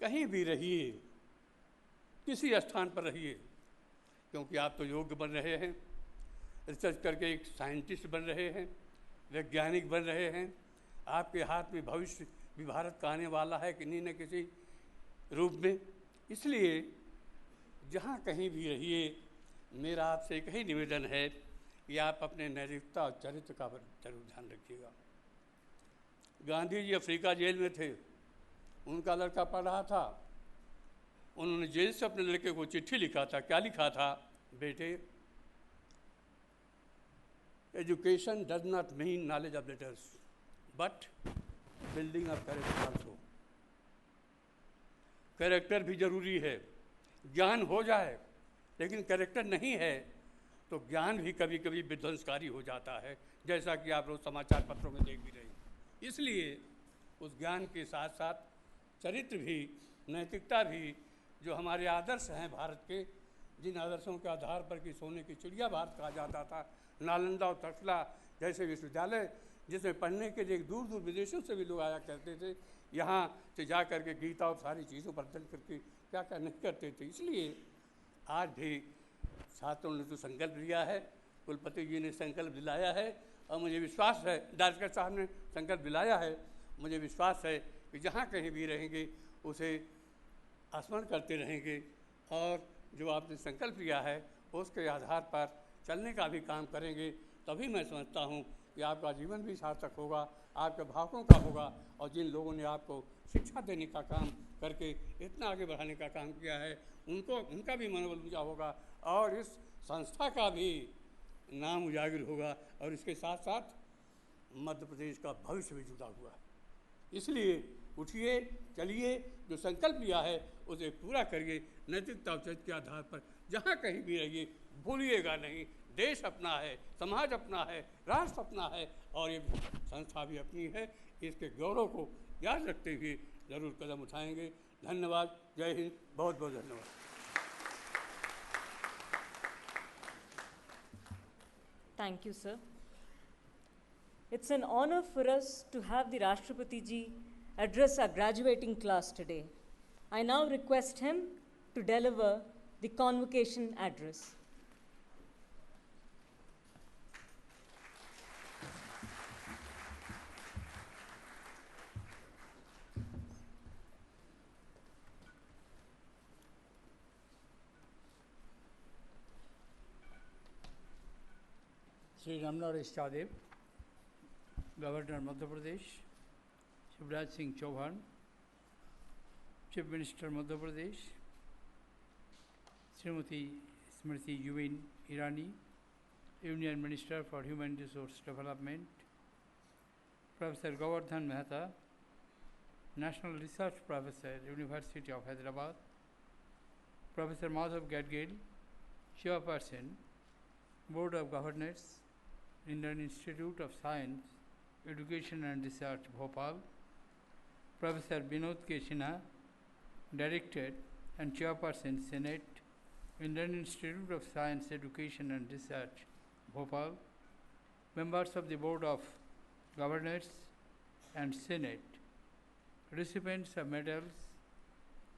Speaker 10: कहीं भी रहिए, किसी स्थान पर रहिए, क्योंकि आप तो योग्य बन रहे हैं, रिसर्च करके एक साइंटिस्ट बन रहे हैं, वैज्ञानिक बन रहे हैं। आपके हाथ में भविष्य भी भारत का आने वाला है कि नहीं न किसी रूप में। इसलिए जहाँ कहीं भी रहिए, मेरा आपसे एक ही निवेदन है कि आप अपने नैतिकता और चरित्र का जरूर ध्यान रखिएगा। गांधी जी अफ्रीका जेल में थे, उनका लड़का पढ़ रहा था, उन्होंने जेल से अपने लड़के को चिट्ठी लिखा था। क्या लिखा था? बेटे, education does not mean knowledge of letters but building of character also. Character भी जरूरी है, ज्ञान हो जाए लेकिन कैरेक्टर नहीं है तो ज्ञान भी कभी कभी विध्वंसकारी हो जाता है, जैसा कि आप रोज समाचार पत्रों में देख भी रहे हैं। इसलिए उस ज्ञान के साथ साथ चरित्र भी, नैतिकता भी, जो हमारे आदर्श हैं भारत के, जिन आदर्शों के आधार पर कि सोने की चिड़िया भारत कहा जाता था, नालंदा और तक्षशिला जैसे विश्वविद्यालय जिसमें पढ़ने के लिए दूर दूर विदेशों से भी लोग आया करते थे, यहाँ से जा कर के गीता और सारी चीज़ों पर अध्ययन करके क्या क्या नहीं करते थे। इसलिए आज भी छात्रों ने तो संकल्प लिया है, कुलपति जी ने संकल्प दिलाया है और मुझे विश्वास है, डायरेक्टर साहब ने संकल्प दिलाया है, मुझे विश्वास है कि जहाँ कहीं भी रहेंगे उसे स्मरण करते रहेंगे और जो आपने संकल्प लिया है उसके आधार पर चलने का भी काम करेंगे। तभी मैं समझता हूँ कि आपका जीवन भी सार्थक होगा, आपके भावकों का होगा और जिन लोगों ने आपको शिक्षा देने का काम करके इतना आगे बढ़ाने का काम किया है उनका भी मनोबल ऊंचा होगा और इस संस्था का भी नाम उजागर होगा और इसके साथ साथ मध्य प्रदेश का भविष्य भी जुड़ा हुआ है। इसलिए उठिए, चलिए, जो संकल्प लिया है उसे पूरा करिए, नैतिकता औचित्य के आधार पर जहाँ कहीं भी रहिए, भूलिएगा नहीं, देश अपना है, समाज अपना है, राष्ट्र अपना है और ये संस्था भी अपनी है। इसके गौरव को याद रखते हुए ज़रूर कदम उठाएंगे। धन्यवाद। जय हिंद। बहुत बहुत धन्यवाद।
Speaker 2: Thank you, sir. It's an honor for us to have the Rashtrapati Ji address our graduating class today. I now request him to deliver the convocation address.
Speaker 11: Sri Ramnaresh Chadev, Governor Madhya Pradesh, Shivraj Singh Chauhan, Chief Minister Madhya Pradesh, Srimati Smriti Irani, Union Minister for Human Resource Development, Professor Govardhan Mehta, National Research Professor, University of Hyderabad, Professor Madhav Gadgil, Chairperson, Board of Governors, Indian Institute of Science, Education and Research, Bhopal, Professor Binod K. Sinha, Director and Chairperson, Senate, Indian Institute of Science, Education and Research, Bhopal, members of the Board of Governors and Senate, recipients of medals,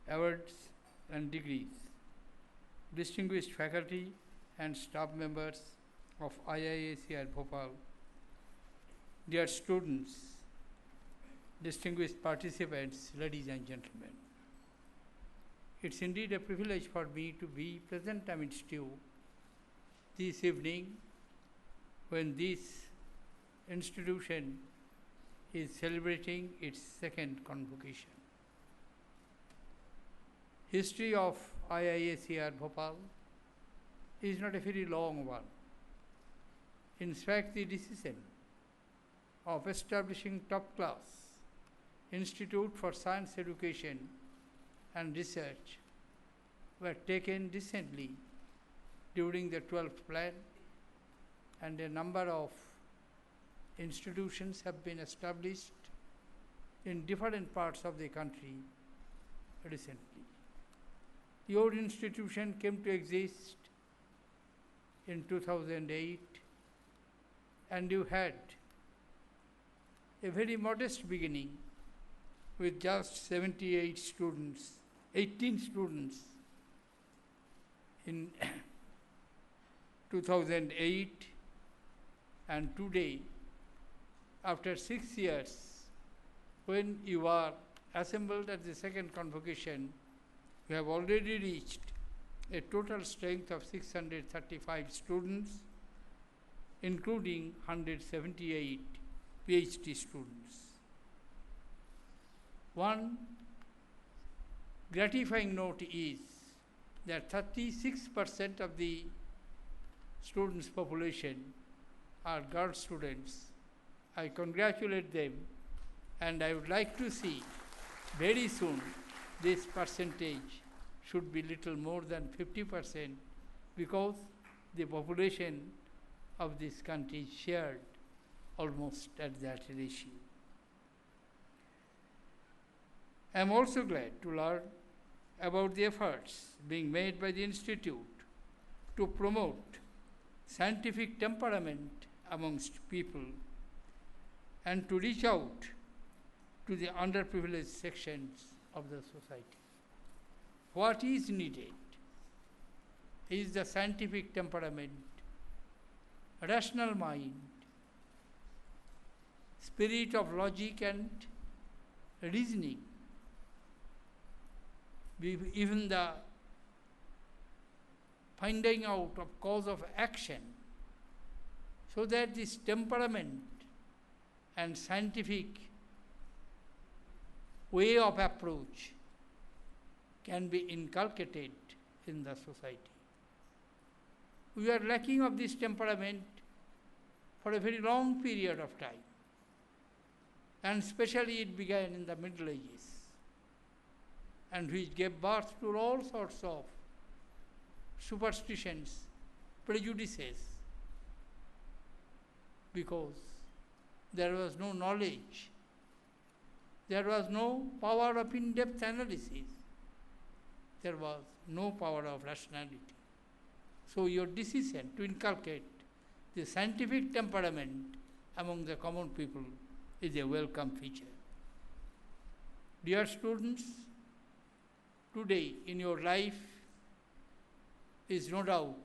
Speaker 11: awards and degrees, distinguished faculty and staff members of IISER Bhopal, dear students, distinguished participants, ladies and gentlemen. It's indeed a privilege for me to be present amidst you this evening when this institution is celebrating its second convocation. History of IISER Bhopal is not a very long one. In fact, the decision of establishing top-class Institute for Science Education and Research were taken recently during the 12th plan, and a number of institutions have been established in different parts of the country recently. Your institution came to exist in 2008, and you had a very modest beginning with just 78 students, 18 students in 2008, and today, after 6 years, when you are assembled at the second convocation, you have already reached a total strength of 635 students, including 178 PhD students. One gratifying note is that 36% of the students' population are girl students. I congratulate them, and I would like to see very soon this percentage should be little more than 50%, because the population of this country is shared almost at that ratio. I am also glad to learn about the efforts being made by the Institute to promote scientific temperament amongst people and to reach out to the underprivileged sections of the society. What is needed is the scientific temperament, rational mind, spirit of logic and reasoning, even the finding out of cause of action, so that this temperament and scientific way of approach can be inculcated in the society. We are lacking of this temperament for a very long period of time, and especially it began in the Middle Ages, and which gave birth to all sorts of superstitions, prejudices, because there was no knowledge, there was no power of in-depth analysis, there was no power of rationality. So your decision to inculcate the scientific temperament among the common people is a welcome feature. Dear students, today in your life is no doubt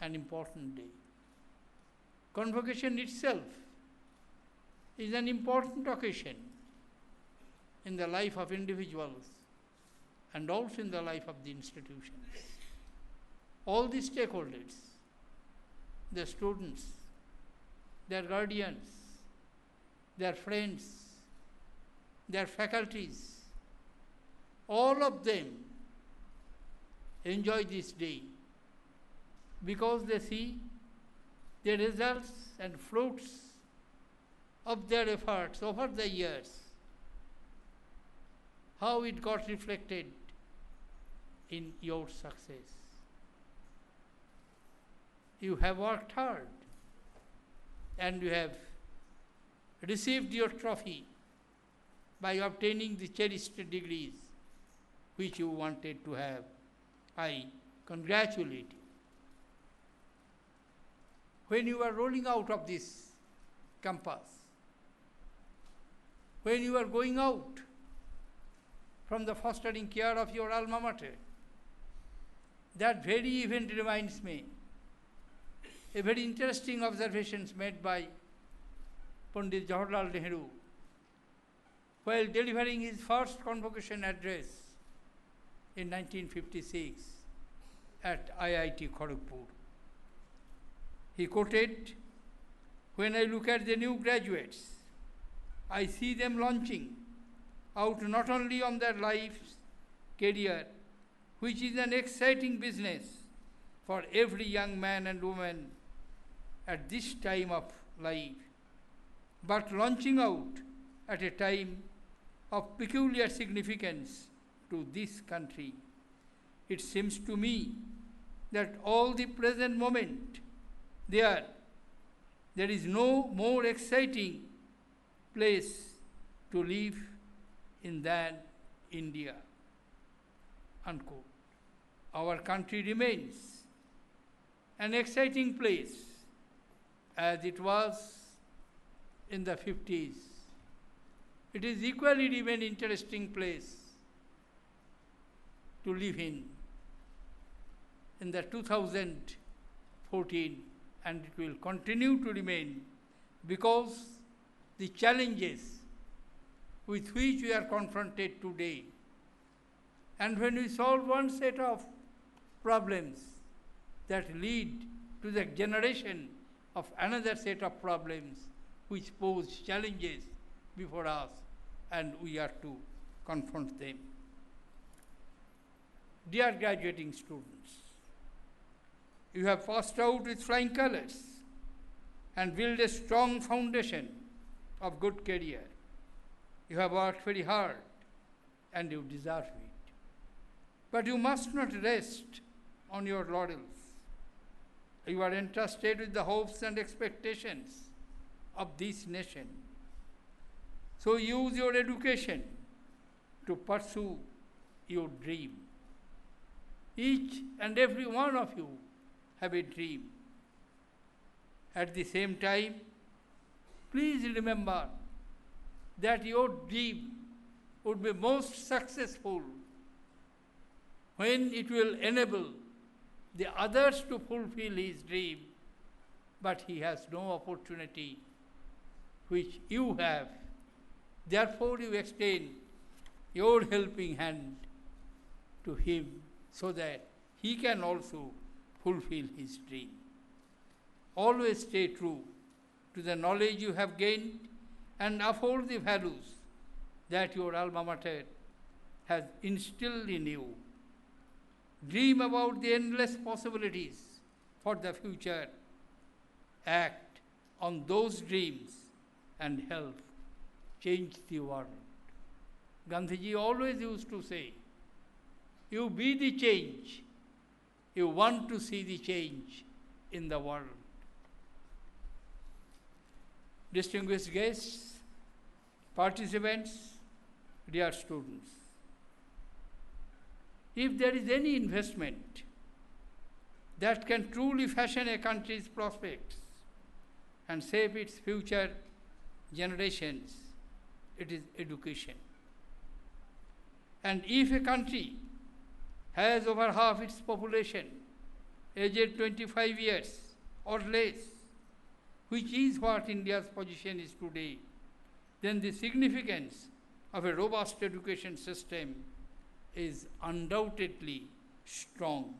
Speaker 11: an important day. Convocation itself is an important occasion in the life of individuals and also in the life of the institutions. All the stakeholders, the students, their guardians, their friends, their faculties, all of them enjoy this day because they see the results and fruits of their efforts over the years, how it got reflected in your success. You have worked hard and you have received your trophy by obtaining the cherished degrees which you wanted to have. I congratulate you. When you are rolling out of this campus, when you are going out from the fostering care of your alma mater, that very event reminds me a very interesting observations made by Pandit Jawaharlal Nehru while delivering his first convocation address in 1956 at IIT Kharagpur. He quoted, "When I look at the new graduates, I see them launching out not only on their life's career, which is an exciting business for every young man and woman at this time of life, but launching out at a time of peculiar significance to this country. It seems to me that all the present moment there is no more exciting place to live in than India." Unquote. Our country remains an exciting place as it was in the 50s. It is equally remain interesting place to live in the 2014, and it will continue to remain because the challenges with which we are confronted today, and when we solve one set of problems that lead to the generation of another set of problems which pose challenges before us, and we are to confront them. Dear graduating students, you have passed out with flying colors and built a strong foundation of good career. You have worked very hard and you deserve it. But you must not rest on your laurels. You are entrusted with the hopes and expectations of this nation. So use your education to pursue your dream. Each and every one of you have a dream. At the same time, please remember that your dream would be most successful when it will enable the others to fulfill his dream, but he has no opportunity which you have. Therefore, you extend your helping hand to him so that he can also fulfill his dream. Always stay true to the knowledge you have gained and uphold the values that your alma mater has instilled in you. Dream about the endless possibilities for the future. Act on those dreams and help change the world. Gandhiji always used to say, you be the change. You want to see the change in the world. Distinguished guests, participants, dear students, if there is any investment that can truly fashion a country's prospects and shape its future generations, it is education. And if a country has over half its population aged 25 years or less, which is what India's position is today, then the significance of a robust education system is undoubtedly strong.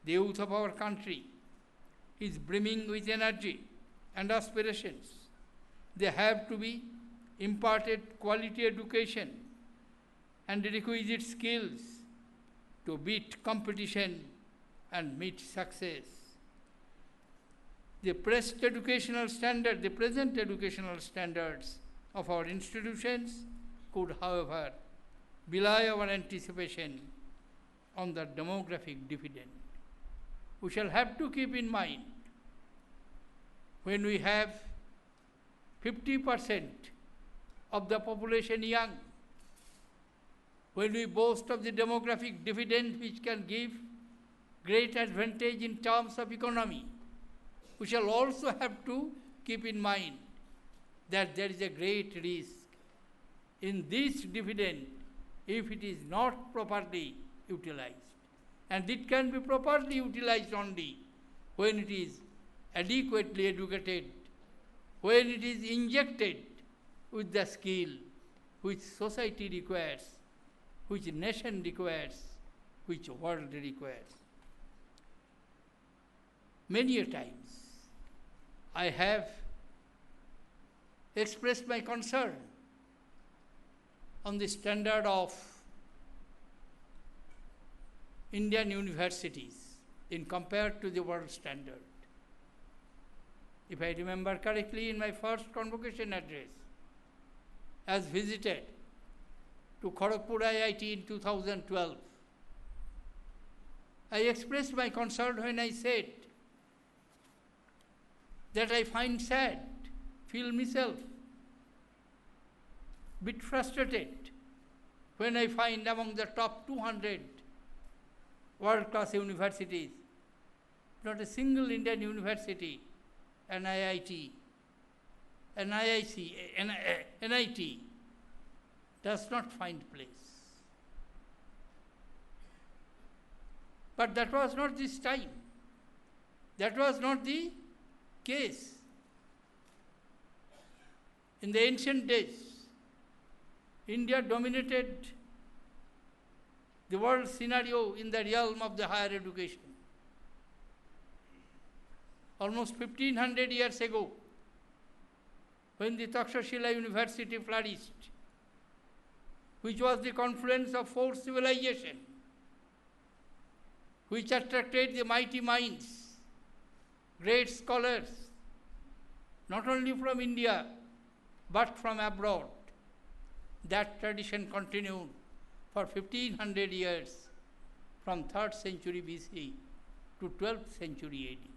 Speaker 11: The youth of our country is brimming with energy and aspirations. They have to be imparted quality education and requisite skills to beat competition and meet success. The present educational standards of our institutions could, however, belie our anticipation on the demographic dividend. We shall have to keep in mind, when we have 50% of the population young, when we boast of the demographic dividend which can give great advantage in terms of economy, we shall also have to keep in mind that there is a great risk in this dividend if it is not properly utilized. And it can be properly utilized only when it is adequately educated, when it is injected with the skill which society requires, which nation requires, which world requires. Many a times I have expressed my concern on the standard of Indian universities in compared to the world standard. If I remember correctly, in my first convocation address, as visited to Kharagpur IIT in 2012, I expressed my concern when I said that I find sad, feel myself bit frustrated when I find among the top 200 world-class universities, not a single Indian university, an IIT, an IIC, an NIT, does not find place. But that was not this time. That was not the case. In the ancient days, India dominated the world scenario in the realm of the higher education. Almost 1500 years ago, when the Takshashila University flourished, which was the confluence of four civilizations, which attracted the mighty minds, great scholars, not only from India, but from abroad. That tradition continued for 1500 years, from 3rd century BC to 12th century AD.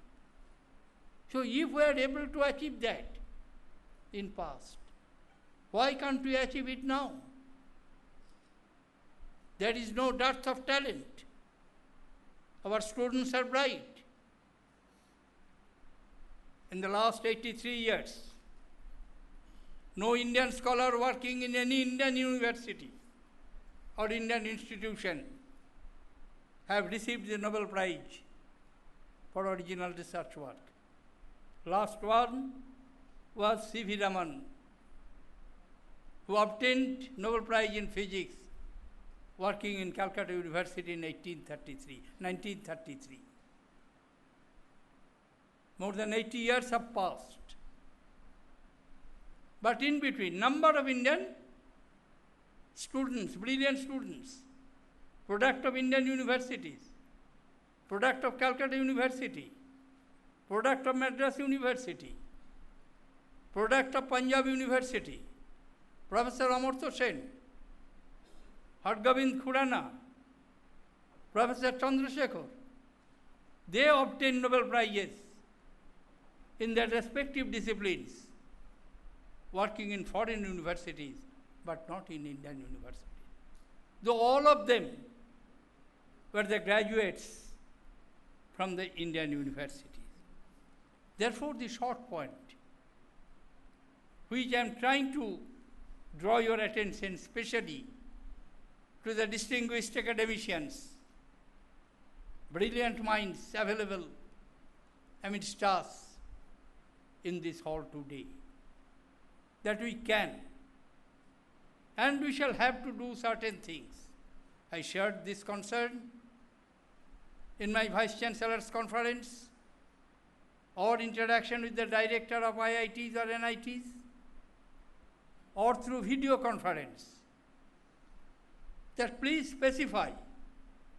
Speaker 11: So if we are able to achieve that in past, why can't we achieve it now? There is no dearth of talent. Our students are bright. in the last 83 years, no Indian scholar working in any Indian university or Indian institution have received the Nobel Prize for original research work. Last one was C.V. Raman, who obtained Nobel Prize in Physics working in Calcutta University in 1933. More than 80 years have passed. But in between, number of Indian students, brilliant students, product of Indian universities, product of Calcutta University, product of Madras University, product of Punjab University, Professor Amartya Sen, Hargobind Khurana, Professor Chandrasekhar, they obtained Nobel Prizes in their respective disciplines, working in foreign universities, but not in Indian universities. Though all of them were the graduates from the Indian universities. Therefore, the short point, which I am trying to draw your attention especially to the distinguished academicians, brilliant minds available amidst us in this hall today, that we can and we shall have to do certain things. I shared this concern in my Vice Chancellor's conference or interaction with the director of IITs or NITs or through video conference, that please specify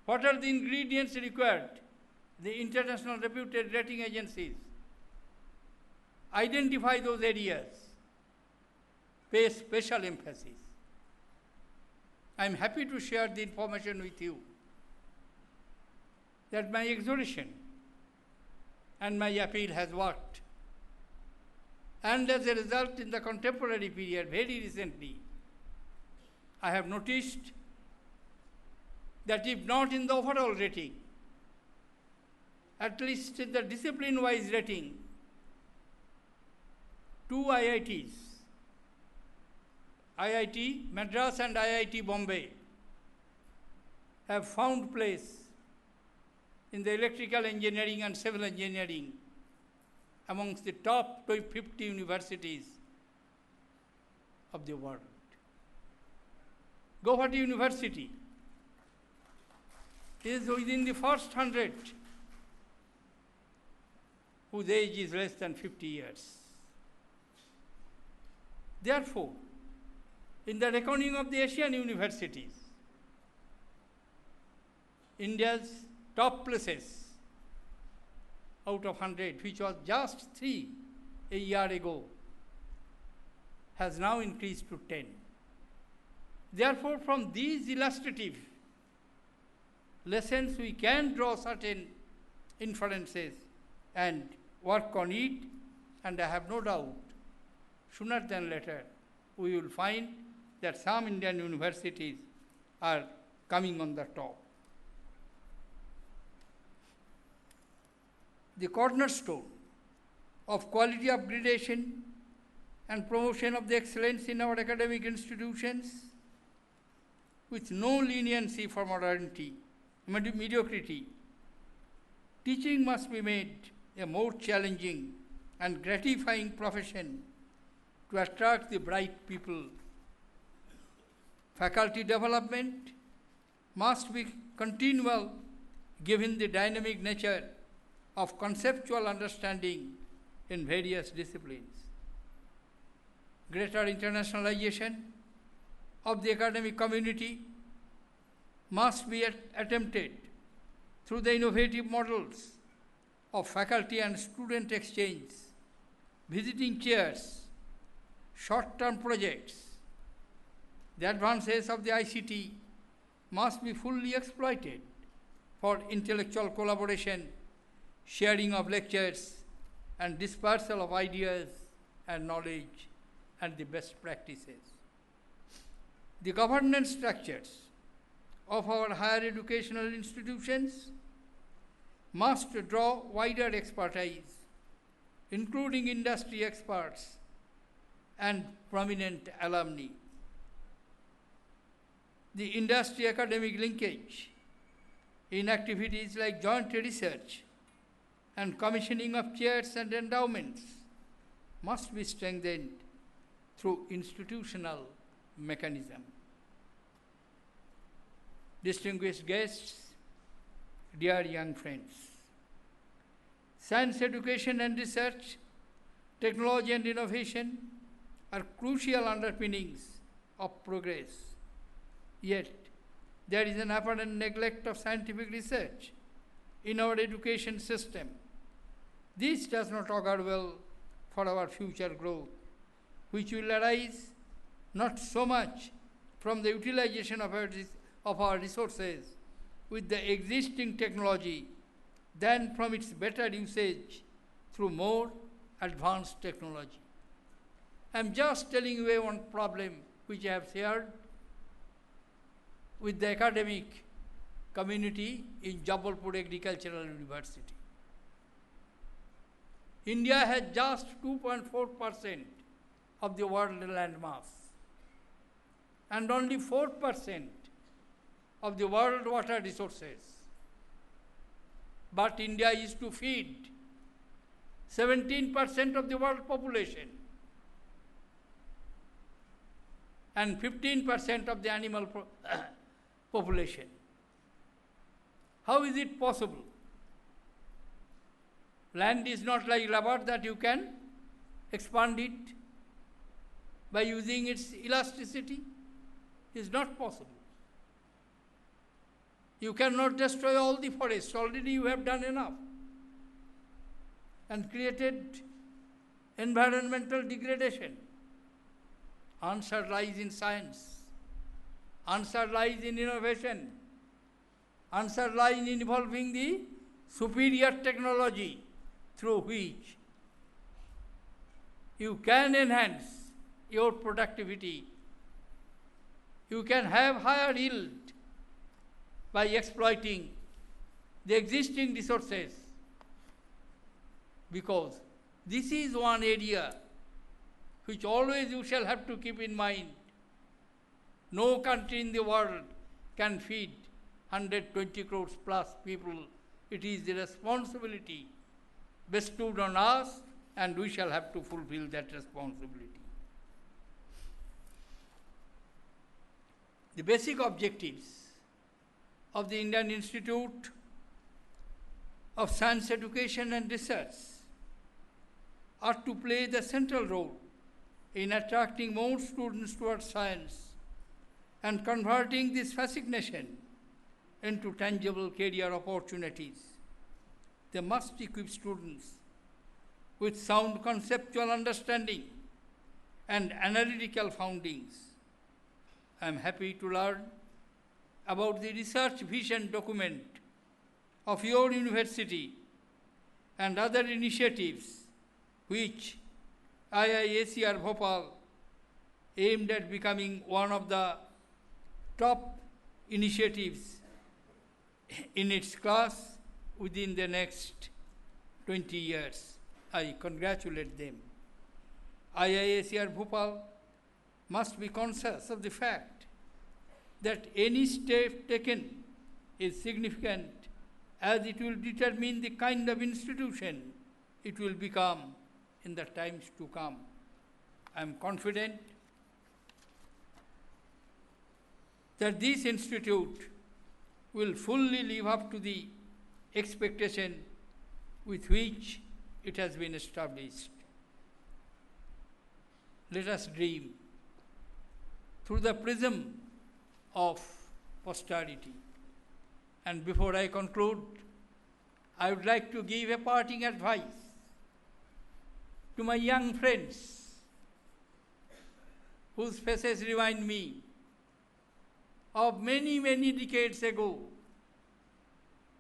Speaker 11: what are the ingredients required. The international reputed rating agencies identify those areas, pay special emphasis. I am happy to share the information with you that my exhortation and my appeal has worked. And as a result, in the contemporary period, very recently, I have noticed that if not in the overall rating, at least in the discipline-wise rating, 2 IITs, IIT Madras and IIT Bombay, have found place in the electrical engineering and civil engineering amongst the top 50 universities of the world. Guwahati University is within the first 100 whose age is less than 50 years. Therefore, in the reckoning of the Asian universities, India's top places out of 100, which was just 3 a year ago, has now increased to 10. Therefore, from these illustrative lessons, we can draw certain inferences and work on it, and I have no doubt, sooner than later, we will find that some Indian universities are coming on the top. The cornerstone of quality upgradation and promotion of the excellence in our academic institutions, with no leniency for mediocrity, teaching must be made a more challenging and gratifying profession to attract the bright people. Faculty development must be continual given the dynamic nature of conceptual understanding in various disciplines. Greater internationalization of the academic community must be attempted through the innovative models of faculty and student exchange, visiting chairs, short-term projects. The advances of the ICT must be fully exploited for intellectual collaboration, sharing of lectures, and dispersal of ideas and knowledge and the best practices. The governance structures of our higher educational institutions must draw wider expertise including industry experts and prominent alumni. The industry-academic linkage in activities like joint research and commissioning of chairs and endowments must be strengthened through institutional mechanism. Distinguished guests, dear young friends, science education and research, technology and innovation are crucial underpinnings of progress. Yet, there is an apparent neglect of scientific research in our education system. This does not augur well for our future growth, which will arise not so much from the utilization of our resources with the existing technology than from its better usage through more advanced technology. I am just telling you one problem which I have shared with the academic community in Jabalpur Agricultural University. India has just 2.4% of the world land mass and only 4% of the world water resources. But India is to feed 17% of the world population and 15% of the animal population. How is it possible? Land is not like rubber that you can expand it by using its elasticity. It is not possible. You cannot destroy all the forests. Already you have done enough and created environmental degradation. Answer lies in science. Answer lies in innovation. Answer lies in evolving the superior technology through which you can enhance your productivity. You can have higher yield by exploiting the existing resources, because this is one area which always you shall have to keep in mind. No country in the world can feed 120 crores plus people. It is the responsibility bestowed on us, and we shall have to fulfill that responsibility. The basic objectives of the Indian Institute of Science Education and Research are to play the central role in attracting more students towards science and converting this fascination into tangible career opportunities. They must equip students with sound conceptual understanding and analytical foundings. I am happy to learn about the research vision document of your university and other initiatives which IISER Bhopal aimed at becoming one of the top initiatives in its class within the next 20 years. I congratulate them. IISER Bhopal must be conscious of the fact that any step taken is significant, as it will determine the kind of institution it will become in the times to come. I am confident that this institute will fully live up to the expectation with which it has been established. Let us dream through the prism of posterity. And before I conclude, I would like to give a parting advice to my young friends whose faces remind me of many, many decades ago,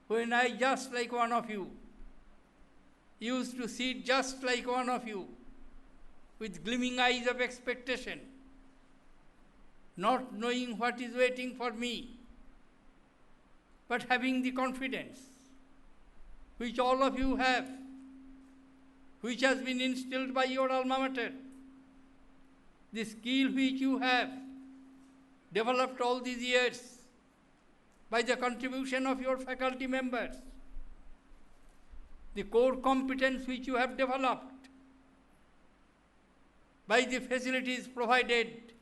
Speaker 11: when I, just like one of you, used to sit just like one of you, with gleaming eyes of expectation, not knowing what is waiting for me, but having the confidence which all of you have which has been instilled by your alma mater, the skill which you have developed all these years by the contribution of your faculty members, the core competence which you have developed by the facilities provided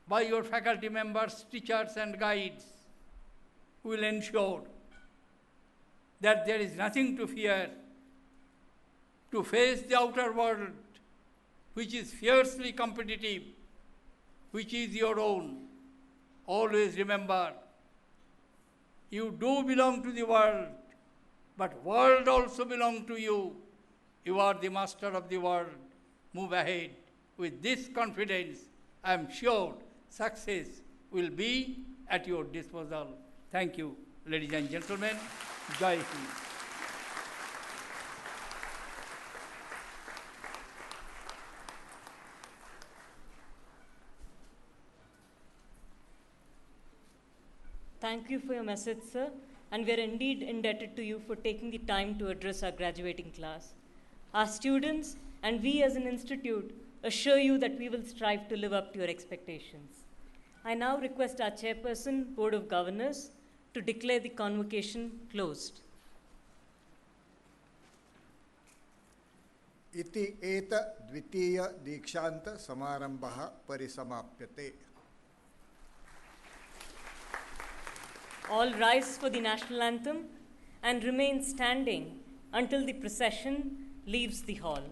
Speaker 11: by your faculty members, teachers and guides, will ensure that there is nothing to fear to face the outer world, which is fiercely competitive, which is your own. Always remember, you do belong to the world, but world also belongs to you. You are the master of the world. Move ahead. With this confidence, I am sure success will be at your disposal. Thank you, ladies and gentlemen. Jai Hind.
Speaker 2: Thank you for your message, sir, and we are indeed indebted to you for taking the time to address our graduating class. Our students and we as an institute assure you that we will strive to live up to your expectations. I now request our chairperson, Board of Governors, to declare the convocation closed.
Speaker 4: इति एत द्वितीय दीक्षांत समारंभः परिसमाप्यते.
Speaker 2: All rise for the national anthem and remain standing until the procession leaves the hall.